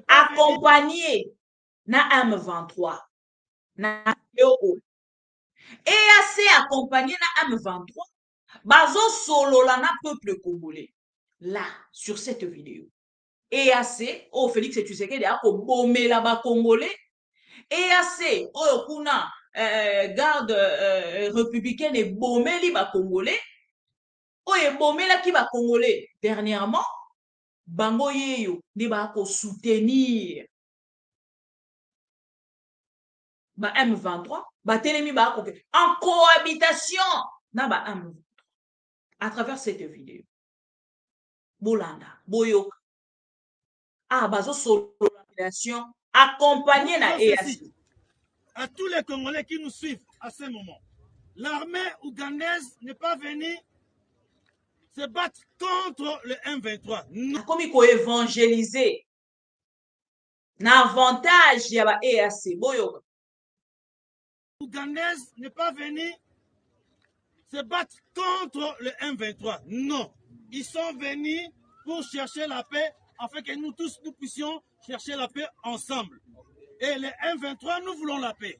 accompagné na M23. EAC accompagné na M23. Bazo solo la na peuple congolais. Là, sur cette vidéo. EAC, oh Félix Tshisekedi a bomé là-bas congolais. EAC, oh kuna garde républicaine et bomé liba congolais. Oh et bomé là qui va congolais dernièrement. Bango yeyo ne ba ko soutenir ba M23 ba telemi ba ko en cohabitation na ba M23 à travers cette vidéo. Bolanda boyo bazo solo population accompagné na EAC. À tous les Congolais qui nous suivent à ce moment, l'armée ougandaise n'est pas venue se battre contre le M23. Comme il faut évangéliser. L'avantage y a EAC. Boyo. Ougandaise n'est pas venue se battre contre le M23. Non. Ils sont venus pour chercher la paix, afin que nous tous nous puissions chercher la paix ensemble. Et le M23, nous voulons la paix.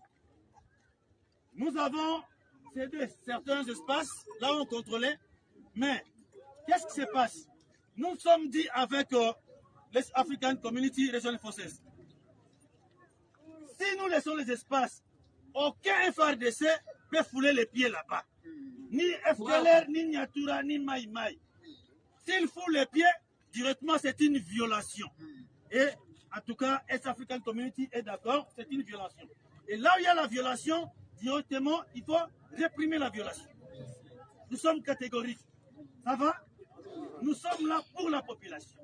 Nous avons cédé certains espaces, là où on contrôlait, mais qu'est-ce qui se passe? Nous sommes dit avec les African Community Regional Forces. Si nous laissons les espaces, aucun FARDC peut fouler les pieds là-bas. Ni FDLR, ni Nyatura, ni Maï Maï. S'il foule les pieds, directement c'est une violation. Et en tout cas, East African Community est d'accord, c'est une violation. Et là où il y a la violation, directement, il faut réprimer la violation. Nous sommes catégoriques. Ça va? Nous sommes là pour la population.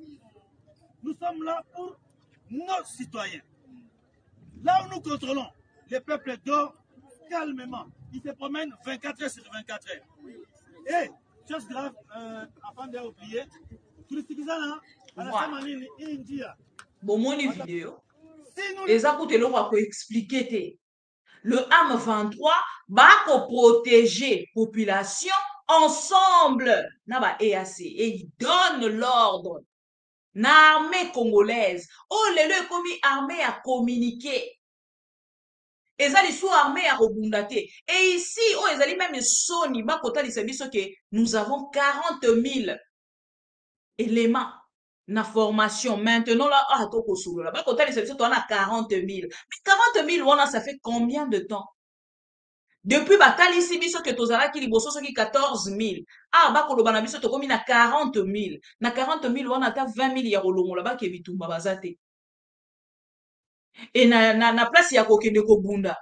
Nous sommes là pour nos citoyens. Là où nous contrôlons, les peuples dorment calmement. Ils se promènent 24 heures sur 24 heures. Et, chose grave, afin d'oublier, bon, mon vidéo. Les accouteurs vont expliquer. Le M23 va protéger la population ensemble. Naba EAC. Et il donne l'ordre. L'armée congolaise. Oh, les comme armée à communiquer. Ils allaient sous armée à rebondate. Et ici, oh, ils allaient même Sony, Bakota, les services que nous avons 40 000 éléments na formation. Maintenant, là, Bakota, les services, on a 40 000. Mais 40 000, ça fait combien de temps? Depuis Bakali, ici, biso que tozala ki liboso qui 14 000. Bakolo banabiso to komi na 40 000. Na 40 000, on a 20 000 ya rolongo là-bas qui bitumba bazate. Et na place ya kokende kobunda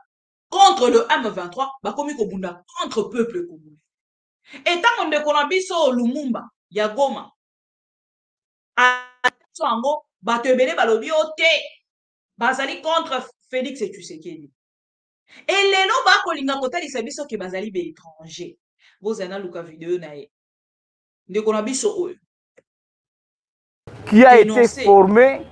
contre le M23, bakomi kobunda contre peuple congolais. Et tant on dekona biso Lumumba ya Goma. Ango batebele balobi ote bazali contre Félix Tshisekedi. Et lelo bakolinga kotalisa biso ke bazali be étranger. Bozana luka vidéo na ye. Ndekona biso oyo. Qui a été formé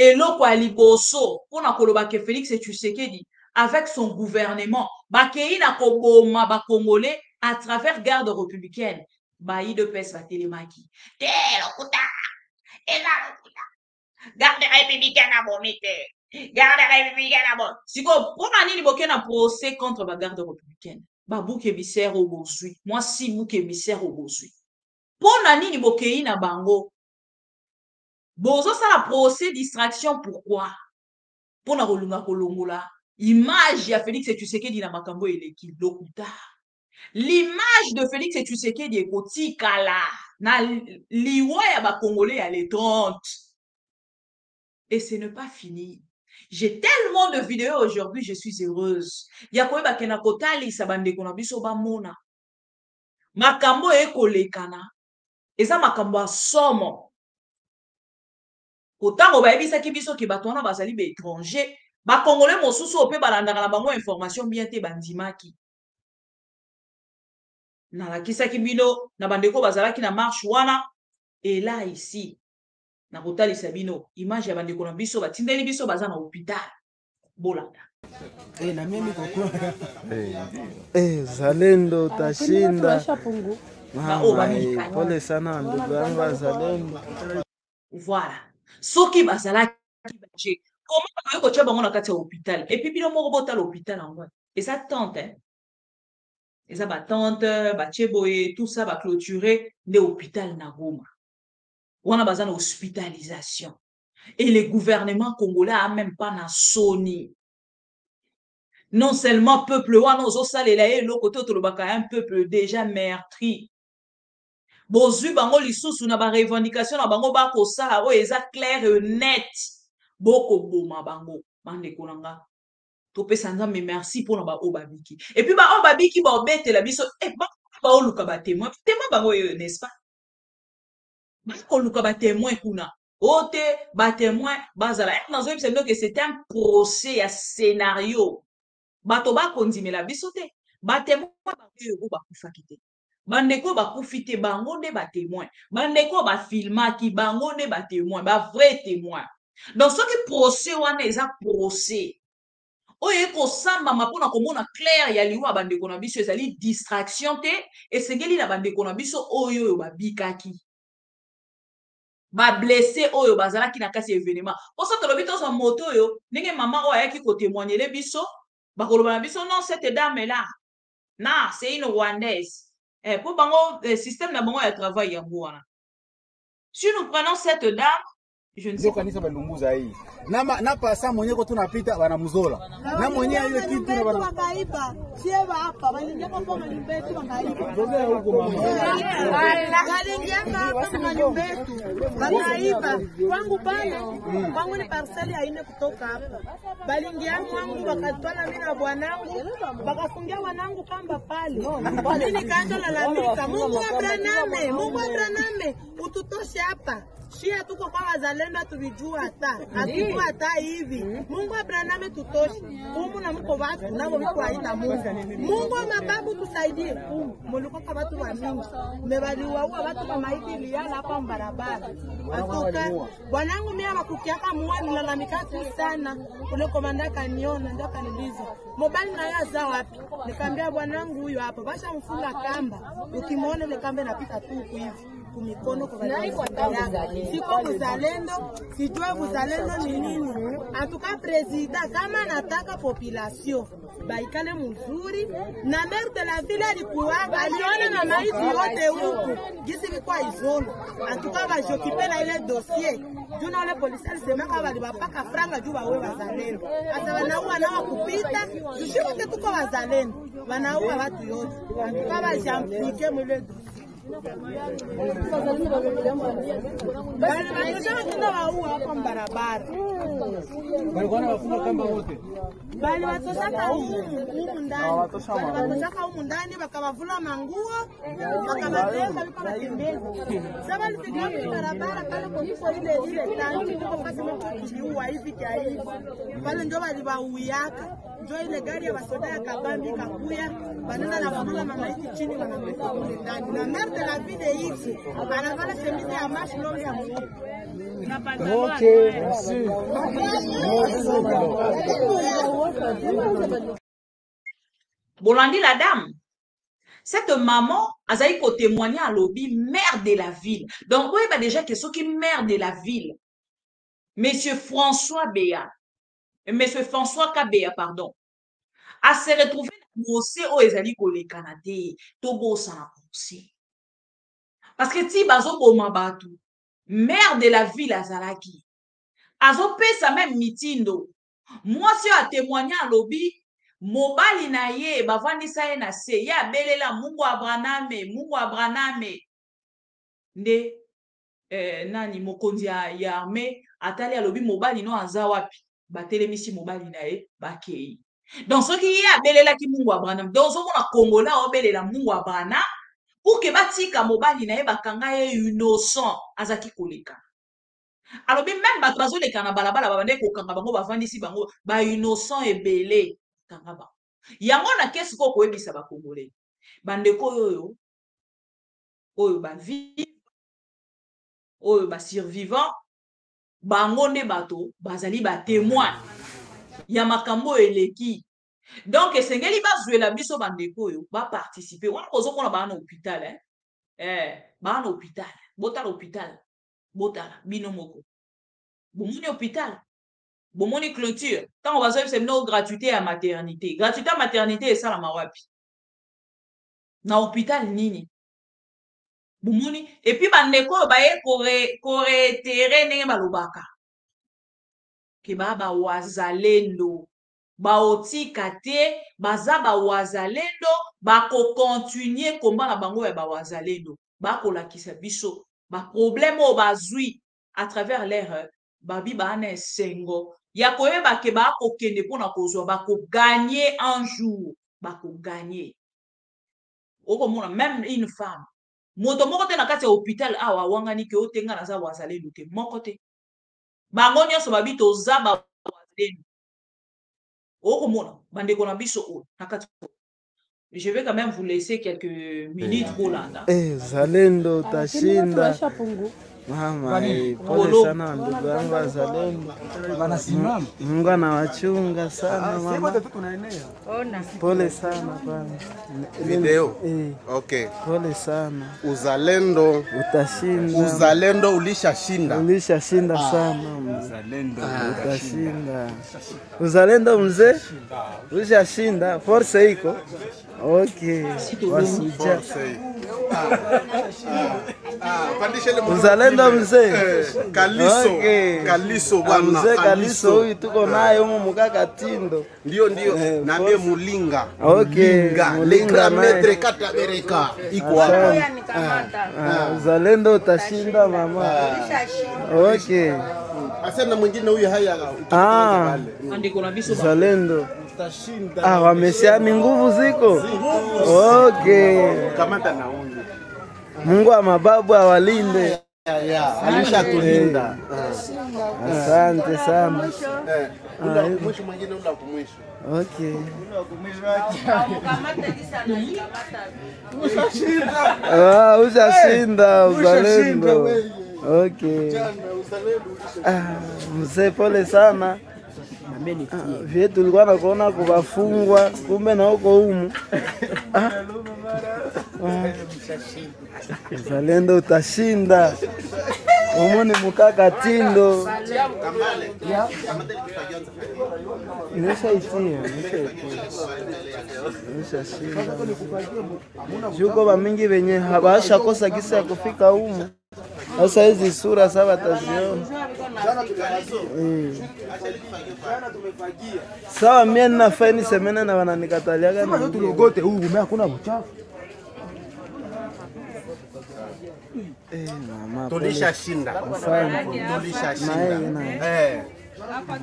et l'autre à Liboso, pour na koloba ke Félix Tshisekedi avec son gouvernement, bakei na koboma ba Congolais à travers garde républicaine, bayi de pes ba télémaki. Lokuta, eza lokuta. Garde républicaine à bomite. Garde républicaine à bon. Siko, pour nani boke na procès contre ba garde républicaine. Ba bouke émissaire au bozui. Moi si bouke émissaire au bozui. Pour nani bokei na bango. Bozo ça la procès distraction pourquoi? Pour na rolunga kolongola image ya Félix Tshisekedi na makambo eleki lokuta. L'image de Félix Tshisekedi ekotikala na liwa ya ba Congolais à les 30. Et ce n'est pas fini. J'ai tellement de vidéos aujourd'hui, je suis heureuse. Ya koyeba kena kotali sabande kona biso ba mona. Makambo ekolekana. Eza makambo somo. Autant on va ebisaki biso ki bato wana bazali ba étranger, ba Congolais mosusu ope balandaka na bango information bien te bandimaki. Na la kisaki bino na bandeko bazalaki na marche wana et là ici na kotali sabino image ya bandeko na biso batindeli biso baza na hôpital bolanda. Na mimi zalendo tashinda. Voilà. Soki bazala ki comment ko tchaba ngona kati hôpital et puis bino moko bota l'hôpital en vrai. Et ça tente hein. Et ça ba tente, ba tcheboye, tout ça va clôturer les hôpitaux na Goma. On a besoin d'hospitalisation. Et le gouvernement congolais a même pas na soni. Non seulement peuple wana ozo salela ye lo côté tolobaka un peuple déjà meurtri. Bozui bango lisusu na ba revendication na bango ba ko sala o eza clair et net. Boko boma bango bande konanga. Topesa nzambe merci pour na ba obabiki. Et puis ba obabiki ba obetela biso ba oluka ba témoin. Témoin bango n'est-ce pas? Ba oluka ba témoin kuna. Ote ba témoin bazala. Nazo yebisa que c'est un procès à scénario. Bato ba kondimela biso te. Ba témoin ba yo ba kufaki te. Bandeko ba kufite bango nde ba témoin. Bandeko ba filmaki bango nde ba témoin, ba vrai témoin. Donc ce qui procès wana eza procès. Oye ko samba mapona komona clair ya liwa bandeko na biso ezali distraction te et segeli na bandeko na biso oyo ba bikaki. Ba blessé oyo bazalaki na kasi événement. Pour ça tolobi to sa moto oyo ndenge maman oyo ayaki ko témoigner le biso ba koloba na biso non cette dame là. Non, c'est une Rwandaise. Pour bango système na bango ya travail yango wana. Si nous prenons cette dame, je ne sais pas. Na pasa mwenye ko tunapita wanamzola. Na mwenye ile kitu na wakaiba. Sieba hapa walingia kwa manyumba yetu wakaiba. Ndio huko mama. Walingia hapa manyumba yetu wakaiba. Kwangu pale, kwangu ni parcelle ya ine kutoka hapa. Balingia kwangu wakatwala mimi na bwanangu, wakafungia wanangu kamba pale. Mimi nikaanza lalamika, Mungu Abrahamu, ututoshe hapa. Shia tuko kwa wazalendo tuvijua hata. Hatuko hata hivi. Mungu Abrahamu tutoshe. Umu na mko watu nabo mko aita Mungu. Mungu wa mababu tusaidie. Mulikuwa kwa watu wa mingi. Mmebaliwa watu wa maiti liala hapa barabara. Atoka bwanangu mimi wakukiaka muwa nilalamika tu sana. Ule komanda kaniona ndio kaniliza. Mobali na yaza wapi? Nikamwambia bwanangu huyu hapa. Basha mfunga kamba. Ukimwona ile kamba inapita tu hivi. Kumikono kwa siko mzalendo, sijue mzalendo ni nini. Atuka presida kama nataka population baikale mzuri na maire de la ville alikuwa aliona na maiti yote huku gisi bikwa izolo. Atuka bajokipe na ile dossier. Juna ole polisi alisema kama walipaka franga juu bawe wazalendo. Asa wanaua na kupita, tushike tuko wazalendo. Wanaua watu yote. Atuka bajamplike mwile bali watoshaka humu ndani wakawavula manguo wakawatenga liko watembeza sasa walipigia barabara pale kwa ile tanki kwa fasi mtuliua hivi kia hivi pale ndio walibauiaka ndio ile gari ya wasoda ya kabambi kakuya banana na kuvula mamaiti chini wanamweka kule ndani na maire de la ville ici anavala chemise ya marche longue ya mweupe. Ok, merci. Bolandi la dame. Cette maman a témoigné à lobby maire de la ville. Donc, oui, bah déjà, qu'est-ce qui maire de la ville? Monsieur François Kabea, pardon, a se retrouvé dans le procès où ils allaient coller Canada, Togo sans procès. Parce que si bazo boma batu, maire de la ville à Zalaki, azo pesa même mitindo. Moi si a témoigné à lobby, mobali na ye bavandisa ye na se ya belela Mungu Abraname nde nani mokonzi ya armée atali à lobby mobali no aza wapi batelemisi mobali na ye bakei. Donc ce qui est belela ki Mungu Abraname. Donc on a Congolais o belela Mungu Abraname. Pour que batika mobali na ye bakanga ye innocent azaki koleka. Alors même bato leka na balabala babande ko kanga bango bavandisi bango ba innocent ebele kanga ba. Yango na kesi ko koyebisa ba Congolais. Bandeko oyo ba vive oyo ba survivant bango ne bato bazali ba témoin ya makambo eleki. Donc esengeli bazwela biso bandeko oyo ba participer wana kozomona bana hôpital Ba na hôpital, bota l'hôpital, bota bino moko. Bomoni hôpital, bomoni clôture. Tant on va se faire une gratuité à maternité. Gratuité à maternité et ça la mawapi. Na hôpital nini. Bomoni et puis bandeko ba ye kore terrain ne balobaka. Ke ba wazalendo. Ba otika te, baza ba wazalendo, ba ko continuer combat na bango ya ba wazalendo. Ba ko lakisa biso, ba problème o bazui à travers l'air, babi ba na sengo. Ya koyeba ke ba ko kende pona kozwa, ba ko gagner un jour, ba ko gagner. Oko mona même une femme. Moto moko te na kati ya hôpital awa wangani ke otenga na za wazalendo te moko te. Bango nyonso babi toza ba wazalendo. Je vais quand même vous laisser quelques minutes pour là. Zalendo tashinda. Mama, pole sana ndugu yangu wa Zalendo. Wanasimama. Mungu anawachunga sana mama. Pole sana bwana. Video. Okay. Pole sana. Uzalendo utashinda. Uzalendo ulishashinda. Ulishashinda sana. Uzalendo utashinda. Uzalendo mzee ulishashinda. Force iko. Okay. Wasuja. Uzalendo mzee. Kaliso. Okay. Kaliso bwana. Mzee Kaliso huyu tuko naye huko mukaka Tindo. Ndio na mie Mulinga. Okay. Mulinga metre kata bereka. Iko hapo. Uzalendo utashinda mama. Okay. Asema mwingine huyu haya. Uzalendo. Wamesiani nguvu ziko. Okay. Kamata na huyu. Mungu wa mababu awalinde. Alishatulinda. Asante sana. Mwisho mwingine ula kumwisho. Okay. Ushashinda uzalendo. Okay. Mzee pole sana. Vile tulikuwa nakuona kubafungwa kumbe na huko humu. Uzalendo utashinda. Humu ni mukaka Tindo. Nimeshaitia. Juko ba mingi wenye habasha kosa kisa ya kufika humu. Sasa hizi sura saba taziona. Sawa mimi nina faini semena na wananikataliaga na tulogote huu ume hakuna uchafu. Mama tulishashinda. Tulishashinda. Hapa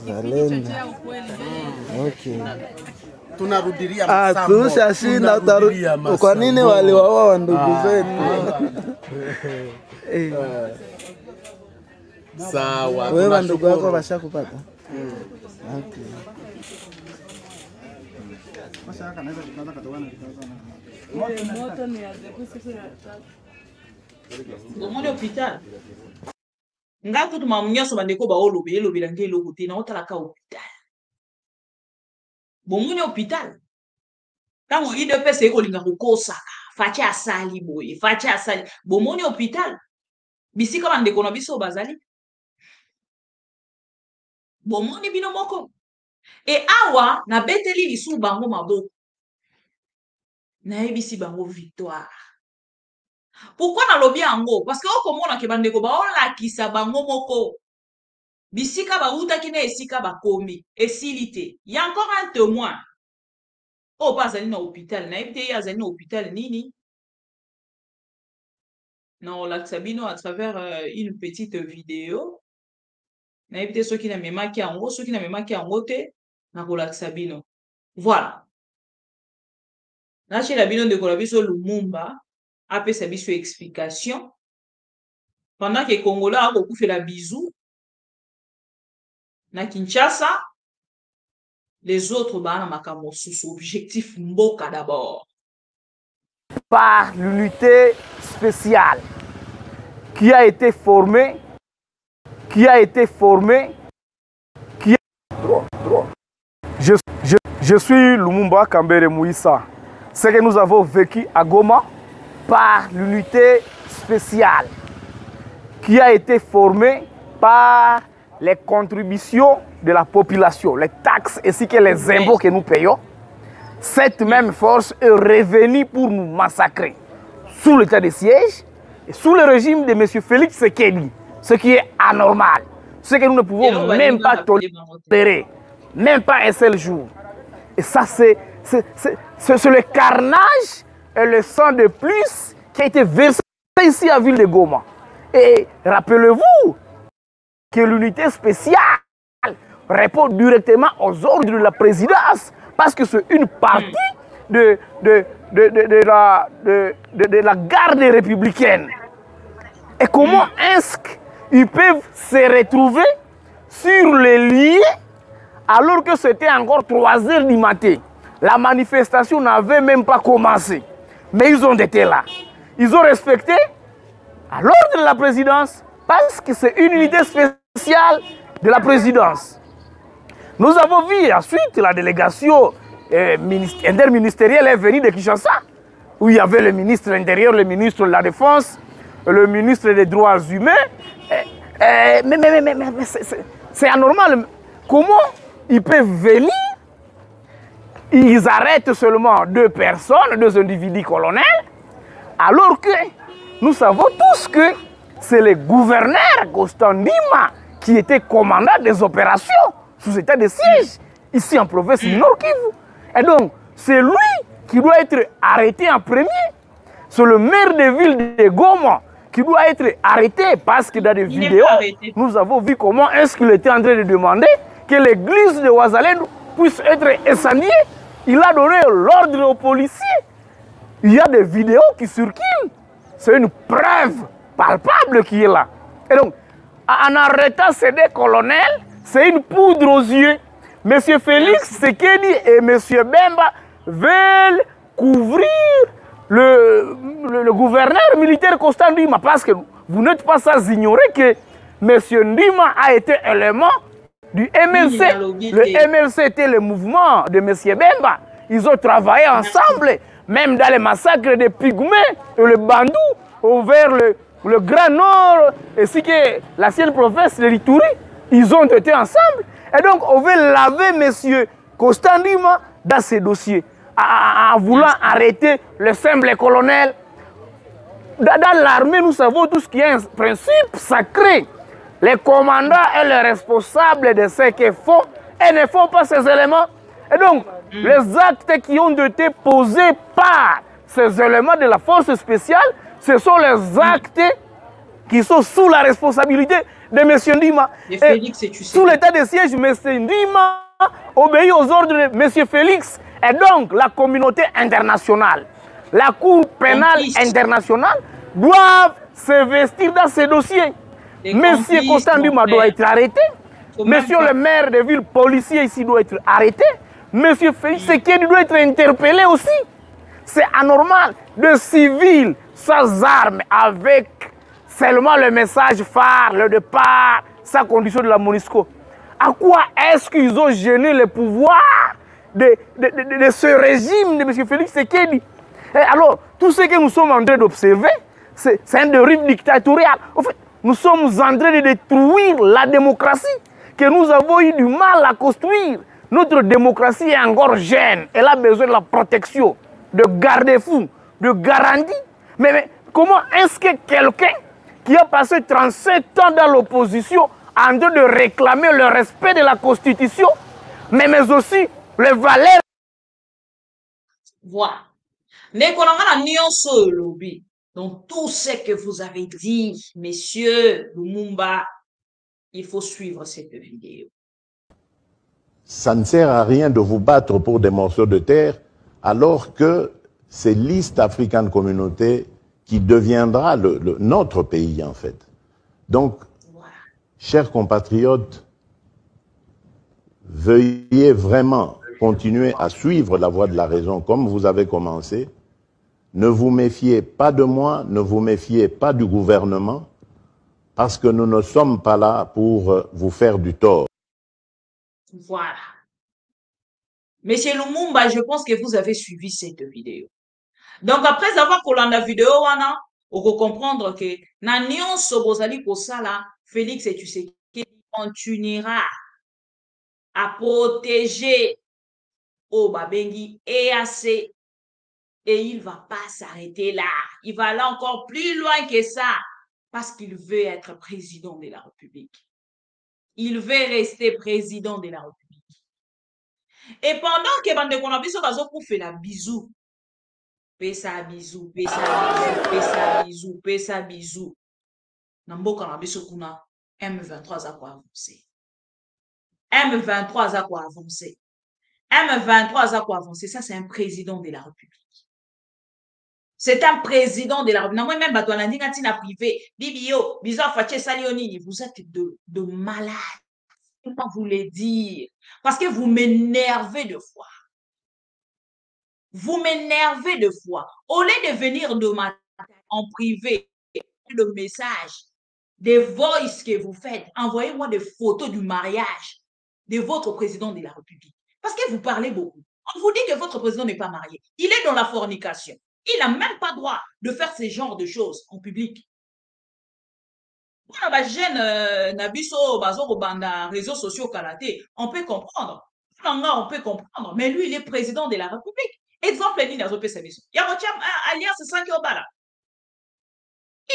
Zalendo. Okay. Tunarudilia masambo. Tulishashinda kwa nini waliwaoa wa ndugu zetu? Sawa. Wewe ndugu yako bashakupata? Okay. Moto ni ya Bomoni hôpital. Ngako tumamunyaso bandeko ba olobi elobi lokuti na otalaka hôpital. Bomoni hôpital. Tango IDPS ekolinga kokosaka, facha asali boye, facha asali. Bomoni hôpital. Bisika bandeko na biso bazali. Bomoni bino moko. E awa na beteli lisu bango maboko. Na ebisi bango victoire. Pourquoi na lobi yango? Parce que okomona ke bandeko ba olakisa bango moko. Bisika ba utaki na esika ba komi, esilite. Il y a encore un témoin. Oh, pas allé dans l'hôpital. Na ebite ya allé dans l'hôpital nini? Non, la Sabino à travers une petite vidéo. Na ebite ceux qui na mema ki yango, ceux qui na mema ki yango te na ko la Sabino. Voilà. Na chez la bino de Kolabiso Lumumba a fait sa explication. Pendant que les Congolais ont beaucoup fait la bisou, na Kinshasa, les autres bah na sous objectif Mboka d'abord. Par l'unité spéciale qui a été formée, Je suis Lumumba Kambere Mouissa. ce que nous avons vécu à Goma par l'unité spéciale qui a été formée par les contributions de la population, les taxes ainsi que les impôts que nous payons. Cette même force est revenue pour nous massacrer sous l'état de siège et sous le régime de M. Félix Tshisekedi, ce qui est anormal, ce que nous ne pouvons même pas tolérer, même pas un seul jour. Et ça, c'est le carnage et le sang de plus qui a été versé ici à Ville de Goma. Et rappelez-vous que l'unité spéciale répond directement aux ordres de la présidence, parce que c'est une partie de la garde républicaine. Et comment est-ce qu'ils peuvent se retrouver sur les lieux alors que c'était encore 3 h du matin? La manifestation n'avait même pas commencé. Mais ils ont été là. Ils ont respecté l'ordre de la présidence parce que c'est une unité spéciale de la présidence. Nous avons vu ensuite la délégation interministérielle est venue de Kinshasa, où il y avait le ministre de l'Intérieur, le ministre de la Défense, le ministre des Droits Humains. Mais c'est anormal. Comment ils peuvent venir? Ils arrêtent seulement 2 personnes, 2 individus colonels, alors que nous savons tous que c'est le gouverneur Constant Ndima qui était commandant des opérations sous état de siège ici en province du Nord Kivu. Et donc, c'est lui qui doit être arrêté en premier. C'est le maire de ville de Goma qui doit être arrêté parce que dans des vidéos, nous avons vu comment est-ce qu'il était en train de demander que l'église de Ouazalendo puisse être incendiée. Il a donné l'ordre aux policiers. Il y a des vidéos qui circulent. C'est une preuve palpable qui est là. Et donc, en arrêtant ces 2 colonels, c'est une poudre aux yeux. Monsieur Félix Tshisekedi et Monsieur Bemba veulent couvrir le gouverneur militaire Constant Ndima, parce que vous n'êtes pas sans ignorer que Monsieur Ndima a été élément du MLC. Le MLC était le mouvement de Monsieur Bemba. Ils ont travaillé ensemble, même dans les massacres des Pygmées et le Bandou, vers le Grand Nord, ainsi que l'ancienne province de l'Ituri. Ils ont été ensemble. Et donc, on veut laver M. Constant Ndima dans ces dossiers, en voulant arrêter le simple colonel. Dans l'armée, nous savons tous qu'il y a un principe sacré. Les commandants et les responsables de ce qu'ils font et ne font pas ces éléments. Et donc, les actes qui ont été posés par ces éléments de la force spéciale, ce sont les actes qui sont sous la responsabilité de M. Ndima. Sous l'état de siège, M. Ndima obéit aux ordres de M. Félix. Et donc, la communauté internationale, la Cour pénale internationale doivent s'investir dans ces dossiers. M. Constant Ndima doit être arrêté. Monsieur le maire de ville, policier ici, doit être arrêté. M. Félix Tshisekedi doit être interpellé aussi. C'est anormal. De civils sans armes, avec seulement le message phare, le départ, sans condition de la MONUSCO. À quoi est-ce qu'ils ont gêné le pouvoir de ce régime de M. Félix Tshisekedi? Et alors, tout ce que nous sommes en train d'observer, c'est un dérive dictatorial. En fait, nous sommes en train de détruire la démocratie que nous avons eu du mal à construire. Notre démocratie est encore jeune. Elle a besoin de la protection, de garde-fous, de garantie. Mais comment est-ce que quelqu'un qui a passé 37 ans dans l'opposition en train de réclamer le respect de la Constitution, mais aussi les valeurs? Voilà. Donc tout ce que vous avez dit, messieurs Lumumba, il faut suivre cette vidéo. Ça ne sert à rien de vous battre pour des morceaux de terre, alors que c'est l'East African Communauté qui deviendra notre pays, en fait. Donc, chers compatriotes, veuillez vraiment continuer à suivre la voie de la raison comme vous avez commencé. Ne vous méfiez pas de moi, ne vous méfiez pas du gouvernement, parce que nous ne sommes pas là pour vous faire du tort. Voilà. Monsieur Lumumba, je pense que vous avez suivi cette vidéo. Donc, après avoir collant la vidéo, on peut comprendre que na nyonso bozali kosala, Félix Tshisekedi continuera à protéger Babengi EAC et il va pas s'arrêter là. Il va aller encore plus loin que ça parce qu'il veut être président de la République. Il veut rester président de la République. Et pendant que bande konabiso bazo fait la bisou, pesa bisou, pesa bisou, pesa bisou. Namboka na biso kuna M23 a quoi avancer. M23 a quoi avancer. M23 a quoi avancer. Ça, c'est un président de la République. C'est un président de la République. Moi, même, na privé, Bibio, bizarre, Faché Salionini, vous êtes de malades. Je ne peux pas vous le dire. Parce que vous m'énervez de fois. Vous m'énervez de fois. Au lieu de venir de ma en privé, le message, des voices que vous faites, envoyez-moi des photos du mariage de votre président de la République. Parce que vous parlez beaucoup. On vous dit que votre président n'est pas marié. Il est dans la fornication. Il n'a même pas droit de faire ce genre de choses en public. On réseaux sociaux karaté, on peut comprendre. On peut comprendre. Mais lui, il est président de la République. Exemple, il y a alliance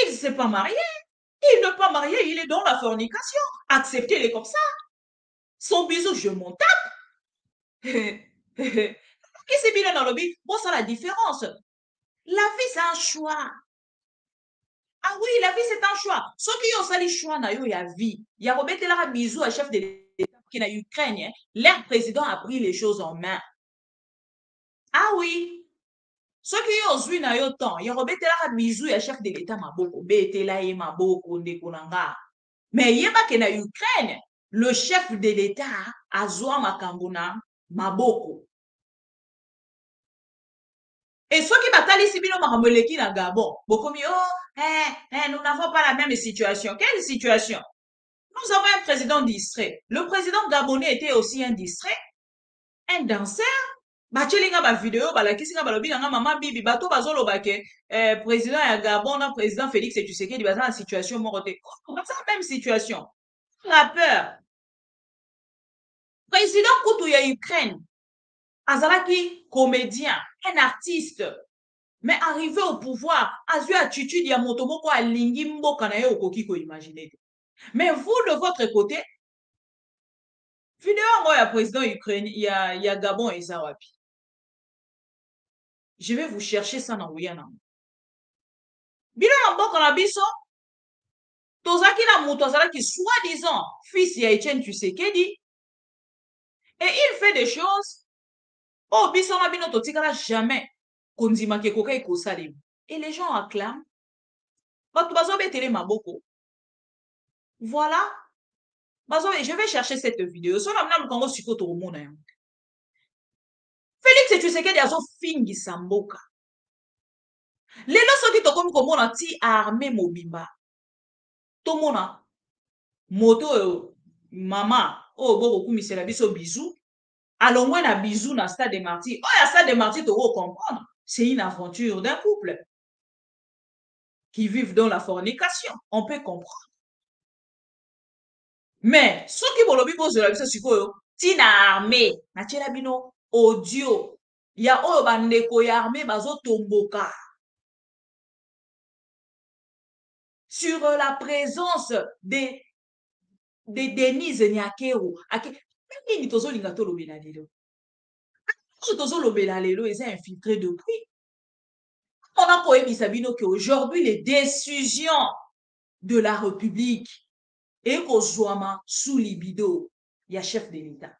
il ne s'est pas marié. Il n'est pas marié, il est dans la fornication. Acceptez-les comme ça. Son bisou, je m'en tape. Qu'est-ce que c'est bien dans le but? Bon, ça la différence. La vie, c'est un choix. Ah oui, la vie, c'est un choix. Ceux qui ont sali choix, il y a vie. Il y a Robert Telara bisou à chef de l'État qui n'a Ukraine. Leur président a pris les choses en main. Ah oui. Ceux qui ont vu na yo temps, il y a Robert Telara bisou à chef de l'État maboko. Betela e maboko ndekonanga. Mais il y a pas que na Ukraine. Le chef de l'État a zoa makambuna maboko. Et ceux qui battent ici, nous n'avons pas la même situation. Quelle situation? Nous avons un président distrait. Le président gabonais était aussi un distrait, un danseur. Vidéo, président Gabon, président Félix Tshisekedi, dans la situation moroté. Dans la même situation. Rappeur. Président Koutouya Ukraine. Azalaki, comédien, un artiste, mais arrivé au pouvoir, a eu attitude, il y a motomoko à lingimbo kanaye okokiko imaginer. Mais vous, de votre côté, vidéo moi, il y a président ukrainien, il y a Gabon et Zawapi. Je vais vous chercher ça dans Ouyana. Bilo nambo kanabiso, tozaki na muto azalaki soi-disant fils ya Etienne Tshisekedi, et il fait des choses. Oh, bisama bino totikala jamais. Kondima ke koka ikosalim. Et les gens acclament. Maboko. Voilà. Je vais chercher cette vidéo. Félix Tshisekedi azo fingi samboka. Lelo soki tokomi komona ti armée mobimba. Tomona moto mama oh boko kumisela biso bisou. Alors, moi, la bisou dans le stade des martyrs. Oh, il y a stade des martyrs, tu dois comprendre. C'est une aventure d'un couple qui vivent dans la fornication. On peut comprendre. Mais, ceux qui vont le vivre sur la vie, c'est quoi? Tina armée, na bino audio. Il y a oh bandeko ya armée bazo tomboka. Sur la présence de Denise Nyakero. Ils sont infiltrés depuis. On a qu'aujourd'hui, les décisions de la République et qu'au sous libido, il y a chef de l'État.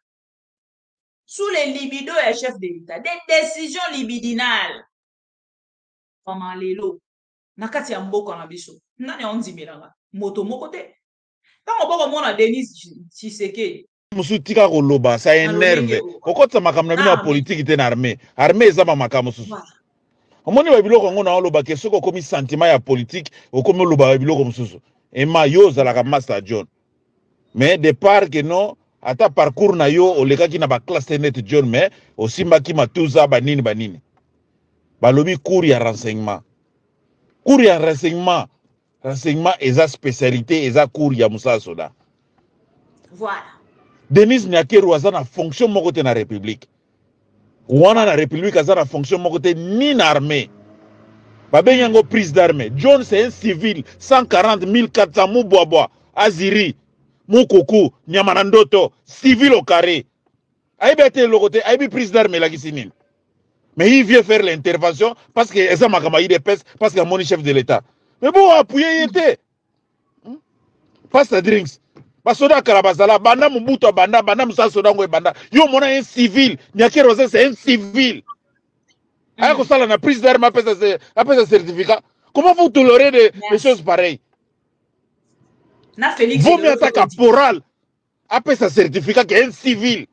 Sous les libido, il y a chef de l'État. Des décisions libidinales. Comment les lots? Nakati ya mboko na biso. Nani on dit milanga? Moto mokote. Quand on va Denise Tshisekedi. Musu tika koloba ça énerve okota makamna bino politique te na armée eza ba makamu susu omoni ba biloko ngo na oloba ke soko komi sentiment ya politique okomi loba ba biloko mususu ema yo za la master John mais de part que non ata parcours na yo olekaki na ba classe net John mais osimbaki matuza banini banini balobi cours ya renseignement renseignement eza spécialité eza cours ya musala soda. Voilà. Denis Nyakeru aza na fonction moko te na république wana na république aza na fonction moko te ni na armée babengi yango prise d'armée. John c'est un civil 140 400 Mubwabwa Aziri Mukoko Nyamanandoto civil au carré aibi ate lokote aibi prise d'armée la kisinine mais il vient faire l'intervention parce que eza makama IDPS parce que mon chef de l'état mais bon appuyer était passe the drinks basoda karabazala banda mubuto banda musa soda ngwe banda yo mona un civil Nyakero c'est un civil ayako sala na prise d'armes après ce certificat. Comment vous tolérez des choses pareilles? Vaut mieux attaquer caporal après ce certificat qu'un civil.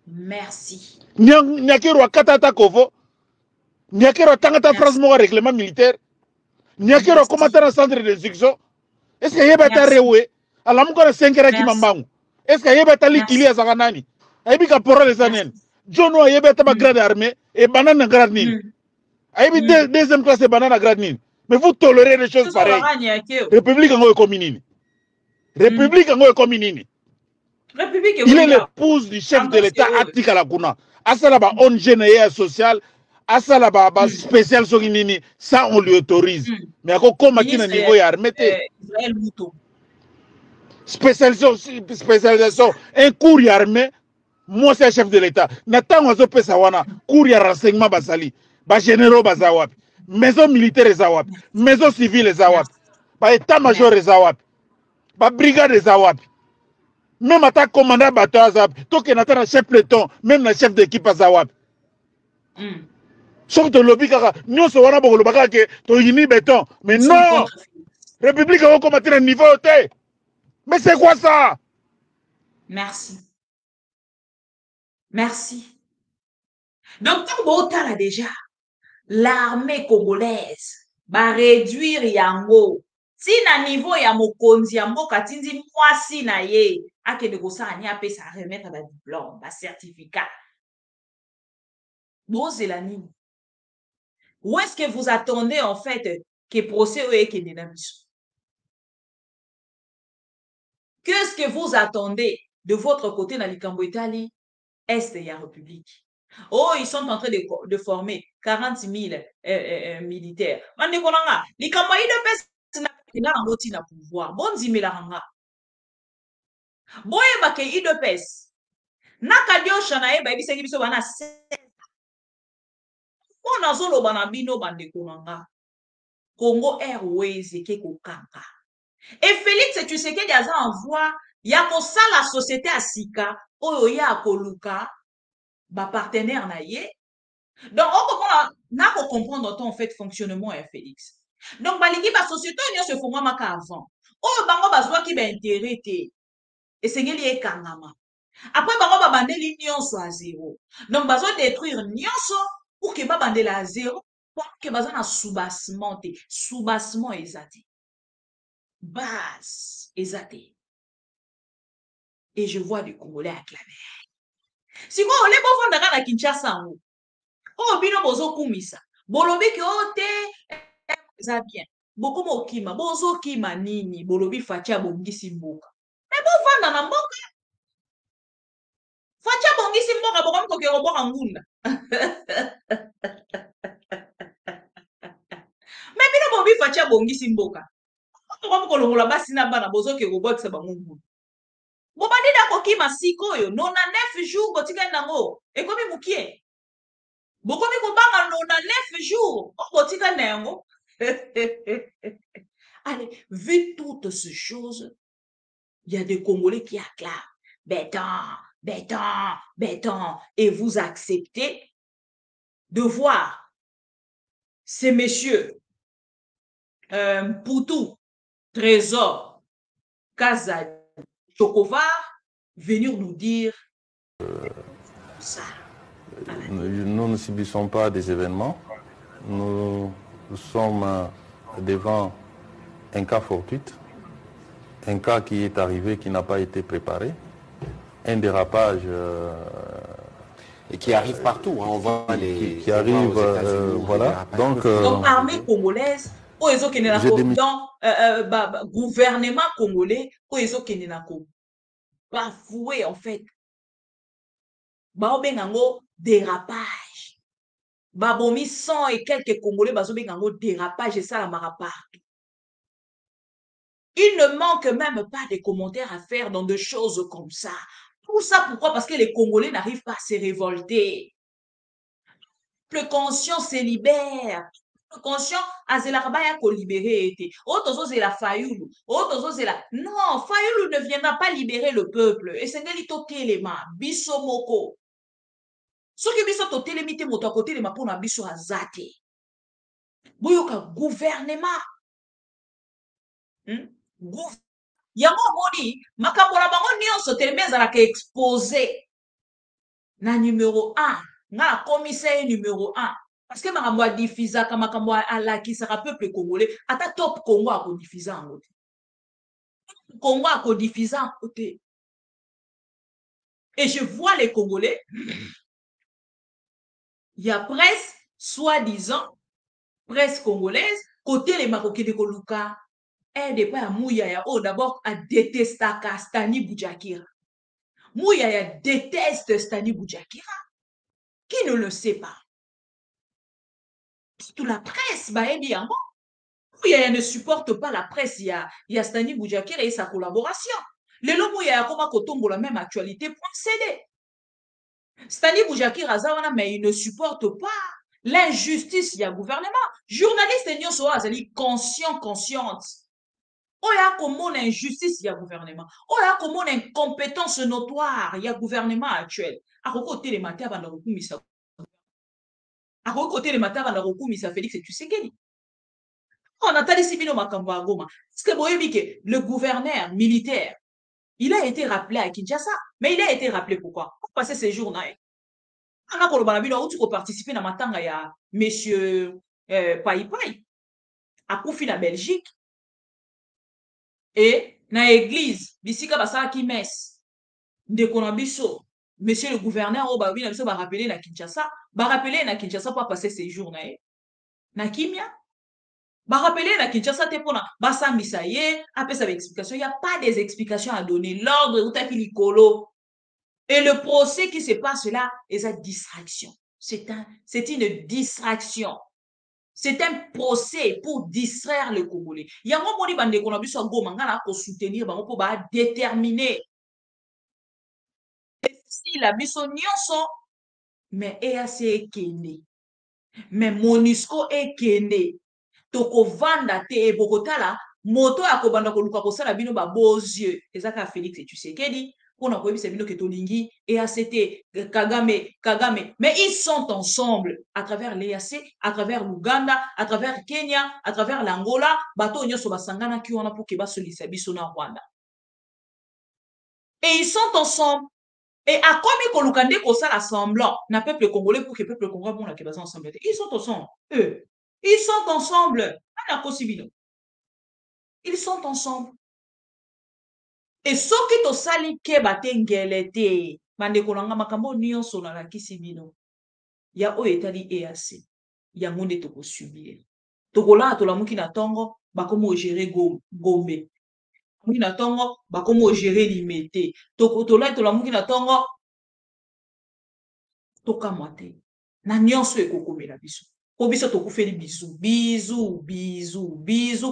Merci. Nyakero akata kovo Nyakero tangata phrase mo règlement militaire Nyakero commentaire dans centre d'instruction. Est-ce que yeba ta rewe ala mukora 5 heures ki mambangu? Est-ce que yeba ta likili ya zakanani aibi caporal esanen Jono yeba ta ba grade armée et banane grade nil aibi deuxième classe et banane grade nil. Mais vous tolérez des choses pareilles. République en est communine. République en est communine. Il est l'épouse du chef de l'État Atika Lakuna. Asala ba ONG social, asala ba spécial soginini, ça on lui autorise. Mais à quoi comme à niveau armé spécialisation, un cours armé, moi c'est chef de l'État. Nathan Ozo Pesawana, cours ya renseignement basali, ba généraux bazawap, maison militaire zawap, maison civile zawap, ba état-major zawap, ba brigade zawap. Même attaque commandant bateau azap, toi qui n'attends un chef peloton, même le chef d'équipe azawap. Sauf que le lobby kaka, nous sommes wana boko lobaka ke to yini béton, mais non. République a combattu un niveau haute. Mais c'est quoi ça? Merci. Merci. Donc, tant que là déjà, l'armée congolaise va réduire yango. Si na niveau ya mokonzi ya mboka tindi mwasi na ye, ake de gosa ni apé sa remettre ba diplôme, ba certificat. Bon, c'est la nini. Où est-ce que vous attendez en fait que procès ou que dynamisme? Qu'est-ce que vous attendez de votre côté dans l'Ikambo Italie, Est et la République? Oh, ils sont en train de former 40 000 militaires. L'Ikambo Italie na pouvoir. Bon 10 000 ranga. Boye bake IDPS. Nakadio shana eba ebise kibiso bana 16. On a zolo bana bino bande konanga. Congo Airways ke kokanga. Et Félix, tu sais qu'il y a un envoi, il y a pour ça la société à Sika, ou il y a Koluka, ba partenaire na yé. Donc, on a comprendre ton fait fonctionnement, Félix. Donc, baliki ba société, on y a ce fonds maka avant. Oh, bango bazwa ki ba intérêt. Et c'est lié kangama. Après, bango ba bande l'union soit à zéro. Donc, bazo détruire nyonso, ou que ba bande la zéro, pour que bazo na soubassement, soubassement exact. Base, exacté. Et je vois du Congolais acclamer. Si quoi, on est bon fond de la Kinshasa, oh, bino bozo kumisa. Bolobi ki ote, ça bien. Beaucoup mo kima, bozo kima nini, bolobi fatia bongisi mboka. Mais bon fond dans la mboka. Fatia bongisi mboka, bokom koke robo ngunda. Mais bino bobi fatia bongisi mboka. Comme kolongola basi na bana bozo ke robot se bangungu. Bo bandi da kokima sikoyo 99 jours botika nango e komi mukie. Bo komi kobanga 99 jours botika nango. Allez, vu toutes ces choses, il y a des Congolais qui acclament béton, béton, béton et vous acceptez de voir ces messieurs Poutou Trésor, Kaza, Chokovar, venir nous dire ça. Nous ne subissons pas des événements. Nous sommes devant un cas fortuit, un cas qui est arrivé, qui n'a pas été préparé. un dérapage et qui arrive partout, hein, on voit les qui arrive, voilà. Donc armée congolaise, dans gouvernement congolais, bafoué en fait. Baobengango dérapage. Babomi 100 et quelques Congolais, bazobengango dérapage et ça la marapart. Il ne manque même pas de commentaires à faire dans des choses comme ça. Tout ça, pourquoi? Parce que les Congolais n'arrivent pas à se révolter. Le conscient se libère. Le conscient, azelarabaya ko libéré été. Otozo zela Fayoulou. Otozo zela. Non, Fayoulou ne viendra pas libérer le peuple. Et c'est Nelito Telema, Bissomoko. Ce qui biso to télémité moto à côté de ma pona biso azate. Boyoka gouvernement. Yango moni, makabola bango nyonso telemeza la exposé. Na numéro 1, na commissaire numéro 1. Parce que makambo diffusa kama makambo alakisa ka peuple congolais, ata top Congo a diffusa en côté. Congo a diffusa en côté. Et je vois les Congolais, il y a presse, soi-disant, presse congolaise, côté les Marocains de Koluka, elle n'est pas à Mouyaya, d'abord à détester Stani Boujakira. Mouyaya déteste Stani Boujakira. Qui ne le sait pas? Toute la presse, Mouyaya ne supporte pas la presse, il y a Stani Boujakira et sa collaboration. Les lots Mouyaya, comme Kotombo, la même actualité, CD. Stani Boujakira, mais il ne supporte pas l'injustice, il y a gouvernement. Journaliste et nyonso azali consciente. Oya comment l'injustice, il y a gouvernement. Oya comment l'incompétence notoire, il y a gouvernement actuel. À côté les matins, Félix et Tshisekedi. On a tali sibino makamba Goma. Parce que boyebike, le gouverneur militaire, il a été rappelé à Kinshasa. Mais il a été rappelé pourquoi? Pour passer ces jours-là. On a participé à matanga ya monsieur Pai à Koufi la Belgique et na église bisika basala ki messe de konabiso monsieur le gouverneur o ba biso ba rappeler na Kinshasa pour passer ces jours na kimia ba rappeler na Kinshasa te pona ba sambisa ye apesa explication, il y a pas des explications à donner, l'ordre utaki likolo. Et le procès qui se passe là est une distraction. C'est une distraction. C'est un procès pour distraire le Congolais. Il y a un moment où on a besoin de soutenir, pour déterminer. Et si la mission nyonso, mais EAC est kene, mais MONUSCO est kene, toko vanda te e bokotala, moto ya kobanda koluka kosala bino ba beaux yeux. Ezaka Félix et Tshisekedi. On a promis que Tolingi et ACT, Kagame, mais ils sont ensemble à travers l'EAC, à travers l'Ouganda, à travers Kenya, à travers l'Angola, bato nyoso basangana ki wana pour que basolisa biso na Rwanda. Et ils sont ensemble. Et à combien kolukande kosa l'assemblant na peuple congolais pour que peuple congolais bon la ke ensemble. Ils sont ensemble. Eux, ils sont ensemble. Ils sont ensemble. Et ce qui to sali ke batengelete bande kolanga makambo nyonso na la kisibino ya o etali EAC ya monde to ko subir to kola to la muki na tongo bakomo gérer gombe muki na tongo bakomo gérer limité to la muki na tongo to kamate na nyonso ekokomela biso ko biso to ko feli bisou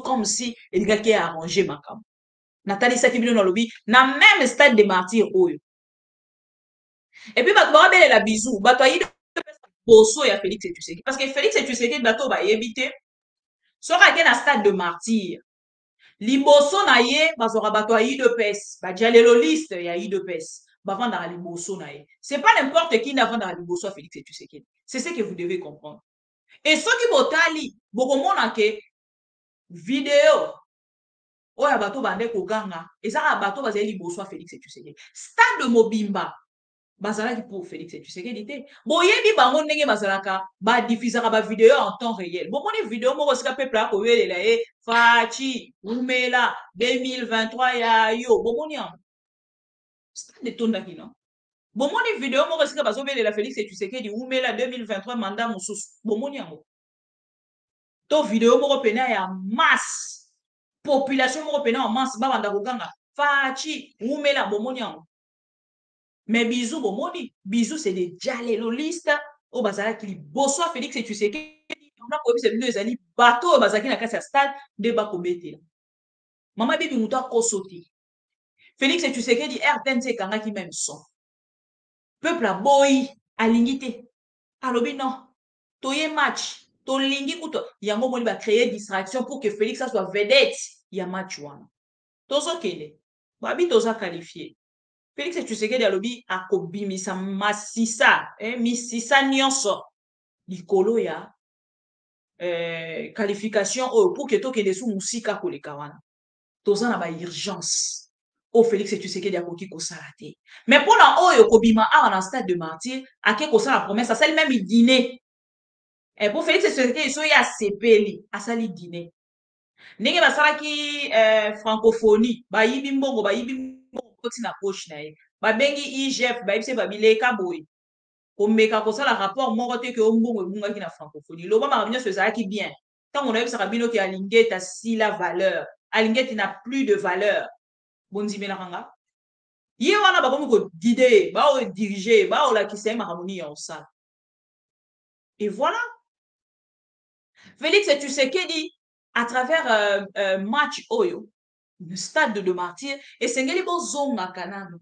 comme si il y a qui arranger makambo. Nathalie Sakibino na lobby na même stade de martyr oyo. Et puis bato ba la bisou, bato ayi boso ya Félix et Tshisekedi parce que Félix et Tshisekedi bato ba yebité. Soka ke na stade de martyr. Liboso na ye bazora bato ayi de pes, ba dialelo liste ya de pes. Ba vanda liboso na ye. C'est pas n'importe qui na vanda liboso à Félix et Tshisekedi. C'est ce que vous devez comprendre. Et ceux qui botali bokomona ke vidéo oya bato bande koganga ezaka bato bazali liboso Félix et Tshisekedi. Stade Mobimba bazalaki pour Félix et Tshisekedi te. Boyebi bango ndenge bazalaka ba diffusaka ba vidéo en temps réel. Bomoni vidéo moko sika peuple a koyelela Fachi Umela 2023 ya yo bomoni. stade etondaki non bomoni vidéo moko esika bazobelela Félix Tshisekedi umela 2023 mandat mosusu bomoni yango to vidéo moko pena ya masse population moko pena en masse babanda kokanga faci umela bomoni yango mais Bizou bomoni Bizou c'est des dialéloliste oyo bazalaki liboso ya Félix Tshisekedi on a koyebisa bino ezali bato oyo bazalaki na kati ya stade nde bakobetela mama bibi moto akoso te Félix Tshisekedi RTNC ekangaki même son peuple aboyi alingi te alobi non toye match tolingi kuto yango moni bacréer distraction pour que Félix soit vedette ya match wana tozokende babi toza qualifié Félix Tshisekedi alobi akobimisa masisa misisa nyonso likolo ya qualification oyo pour que tokende su musika koleka wana toza na baurgence oyo Félix Tshisekedi akoki kosala te mais mpona oyo kobima awa na stade de Martyr ake kosala promesse asali même dîner pour Félix Tshisekedi so ye asepeli asali dîner ndenge basalaki francophonie bayibi mbongo koti na poche na ye babengi IGF bayebisi babileka boye komeka kosala rapport moko te ke ombongo ebungaki na francophonie loba makambo nyonso ezalaki bien ntango nayebisaka bino ke alingeti asila valeur alingeti na plus de valeur bondimelaka nga ye wana bakomi kodide ye baodirige ye baolakisa ye makambo nini ya osala et voilà Félix Tshisekedi à travers match oyo le stade de Martyr esengeli bozongaka nano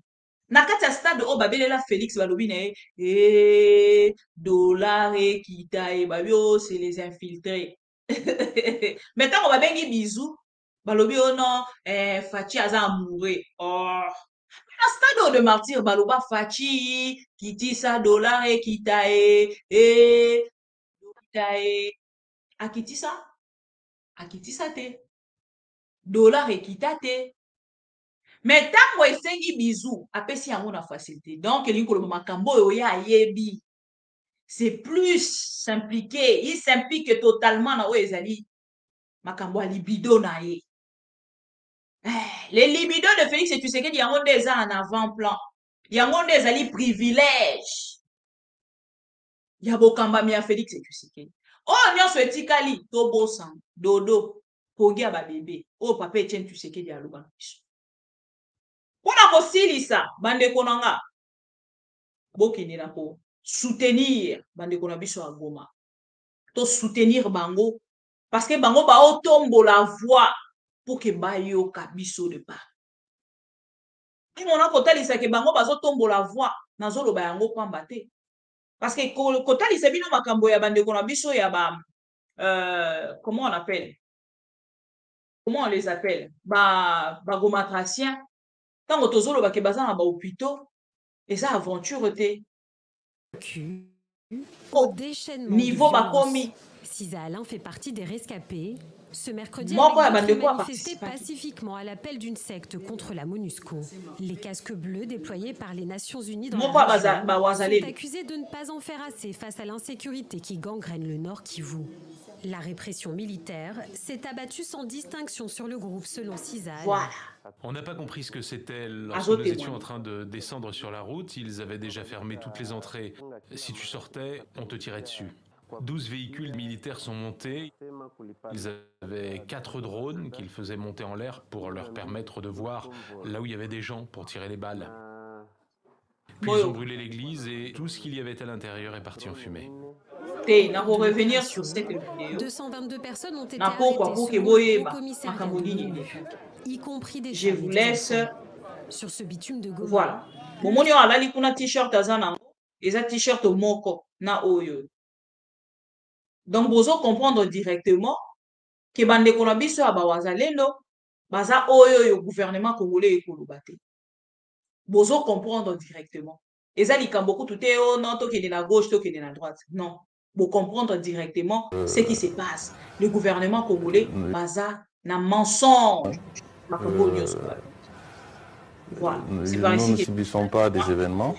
na kati ya stade oyo babelela Félix balobi na ye dollar ekita ye babi o c'est les infiltrés mais ntango babengi Bizou balobi o non Faci aza amoureux na stade oyo de Martyr baloba Faci kitisa dollar ekita ye akitisa te dollar ekita te mais ntango esengi Bizou apesi yango na facilité donc elingi koloba makambo oyo ye ayebi c'est plus s'impliquer il s'implique totalement na oyo ezali makambo ya libido na ye les libido de Félix Tshisekedi yango nde eza en avant-plan yango nde ezali privilège ya bokambami ya Félix Tshisekedi oyo nyonso etikali tobosana dodo pongi ya babebe oyo papa Etienne Tshisekedi aloba na biso mpona kosilisa bandeko na nga bokende na kosoutenir bandeko na biso ya Goma to soutenir bango parce que bango baotombola voix pour que bayoka biso de part ntango na kotalisa ke bango bazotombola voix nazoloba yango pamba te parce que kotalisa bino makambo ya bandeko na biso ya comment on les appelle bagomatracien ntango tozoloba ke baza na bahôpitaux eza aventure te niveau bakomi Cisa Alain fait partie des rescapés. Ce mercredi, a manifesté pacifiquement à l'appel d'une secte contre la MONUSCO. Les casques bleus déployés par les Nations Unies dans la région sont accusés de ne pas en faire assez face à l'insécurité qui gangrène le Nord Kivu. La répression militaire s'est abattue sans distinction sur le groupe selon Cisa Alain. Voilà. On n'a pas compris ce que c'était lorsque nous étions en train de descendre sur la route. Ils avaient déjà fermé toutes les entrées. Si tu sortais, on te tirait dessus. 12 véhicules militaires sont montés. Ils avaient 4 drones qu'ils faisaient monter en l'air pour leur permettre de voir là où il y avait des gens pour tirer les balles. Puis ils ont brûlé l'église et tout ce qu'il y avait à l'intérieur est parti en fumée. Pour revenir sur cette vidéo, 222 personnes ont été arrêtées selon le commissariat de l'ONU, y compris des je vous laisse sur ce bitume de Goma. Voilà. Momoni alali kuna t-shirt azana eza t-shirt moko na oyo. Donc bozo comprendre directement que bandeko na biso ya bawazalendo baza oyo gouvernement congolais ekoloba te. Bozo comprendre directement. Eza likambo kutu te o non tokende na gauche tokende na droite. Non. Vous comprendre directement ce qui se passe. Le gouvernement congolais baza na mensonge. Voilà. Nous ne subissons pas des événements.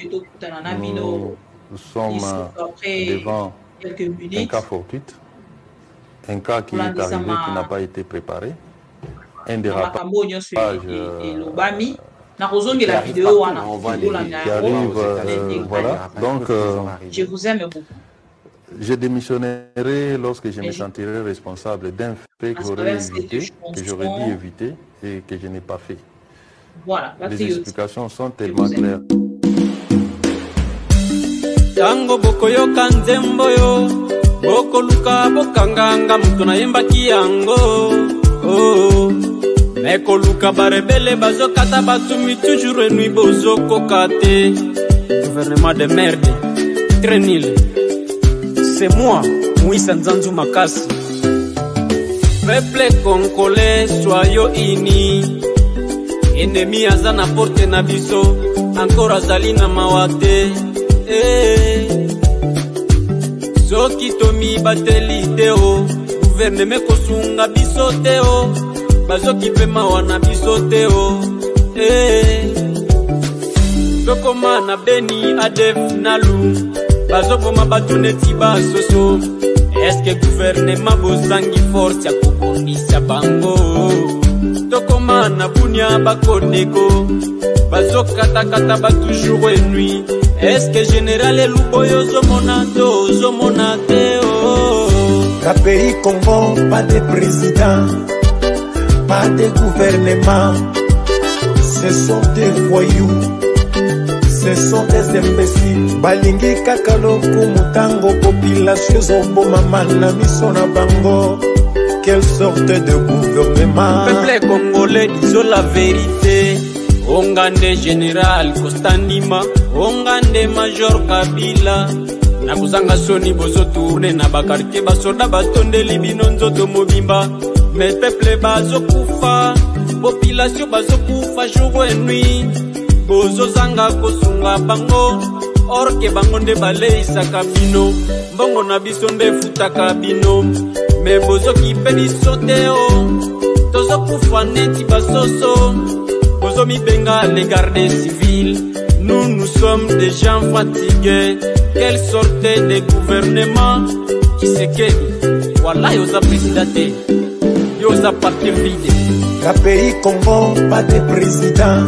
Nous sommes devant un cas fortuit, un cas qui est arrivé qui n'a pas été préparé, un dérapage la vidéo, voilà. Donc, je vous aime beaucoup. Je démissionnerai lorsque je me sentirai responsable d'un fait que j'aurais dû éviter et que je n'ai pas fait. Voilà, les explications sont tellement claires. Tango bokoyoka nzembo yo boko luka bokanganga mutu na yembaki yango oh meko luka barebele bazokata batumi toujours nuit bozokoka te gouvernement de merde très nul. C'est moi Moïse Nzanzu Makasi. Peuple congolais soyons unis. Ennemi aza na porte na biso encore azali na mawate soki tomi bateli te o gouvernement kosunga biso te o bazoki pe mawa na biso te o tokoma na Beni Adef Nalu bazoboma bato neti basoso eske gouvernement bozangi force ya kobomisa bango tokoma na Bunia bakodeko bazokatakata ba toujours et nuit eske général Luboyo zomona te oh la pays Congo pas de président pas de gouvernement ce sont des voyous ce sont des imbéciles balingi kakaloku mutango population zoboma mana miso na bango. Quelle sorte de gouvernement? Peuple congolais, disons la vérité. Ongande général Kostandima, Ongande major Kabila. Nakuzanga soni bozo tourne na bakarke basoda batonde libino nzoto mobimba. Mais peuple bazo kufa, population bazo kufa jour et nuit. Bozo zanga kosunga bango, orke bango nde bale isaka bino. Mbongo na biso nde futaka bino. Mais bozo ki peni sote o tozo kufa neti basoso bozo mi benga les gardes civils. Nous sommes des gens fatigués. Quelle sorte de gouvernement qui se keni Wallah yoza présidente yoza papier vide. La pays Congo pas de président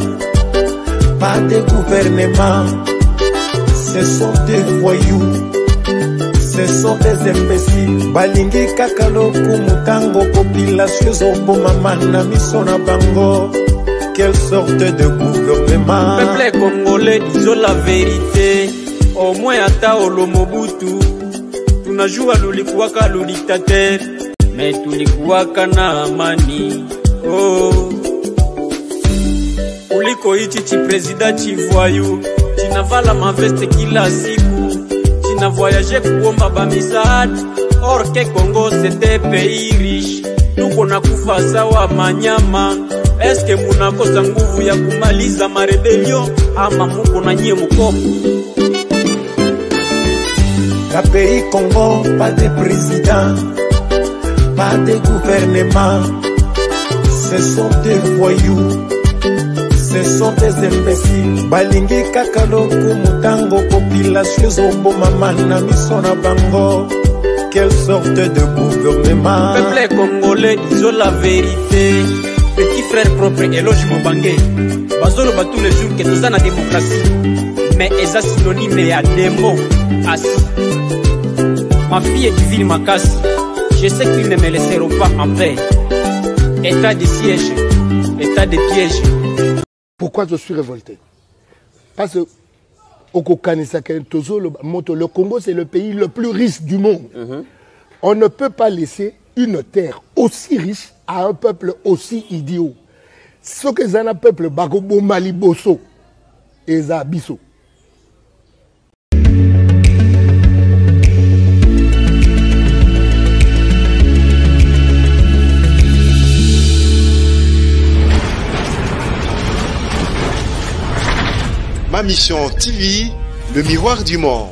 pas de gouvernement. Ce sont des voyous. Ce sont des imbéciles. Balingi kakaloku mutango population zoboma mana miso na bango. Quelle sorte de gouvernement? Peuple congolais, disons la vérité. Au moins ata olomobutu tunajua lulikuwaka dictateur mais tulikuwaka na amani oh. Uliko ichi chi president chivoyou chinavala maveste kila siku na voyager kuomba ba misaada or que Congo c'était pays riche tuko na kufa sawa manyama. Eske munakosa nguvu ya kumaliza marebelio ama muko na nyie mkopo? La pays Congo pas de président pas de gouvernement. Ce sont des voyous. Ce sont des imbéciles. Balingi kakaloku mutango population zoboma mana miso na bango. Quelle sorte de gouvernement? Peuple congolais, disons la vérité. Petit frère propre éloge Mobangé. Bazolo ba tous les jours que nous avons la démocratie. Mais eza synonyme ya démo assis. Ma fille est divine Makasi. Je sais qu'ils ne me laisseront pas en paix. État de siège, état de piège. Pourquoi je suis révolté? Parce que le Congo, c'est le pays le plus riche du monde. On ne peut pas laisser une terre aussi riche à un peuple aussi idiot. Ce que c'est un peuple, Bagobo Maliboso et Zabiso. Ma mission TV, le miroir du monde.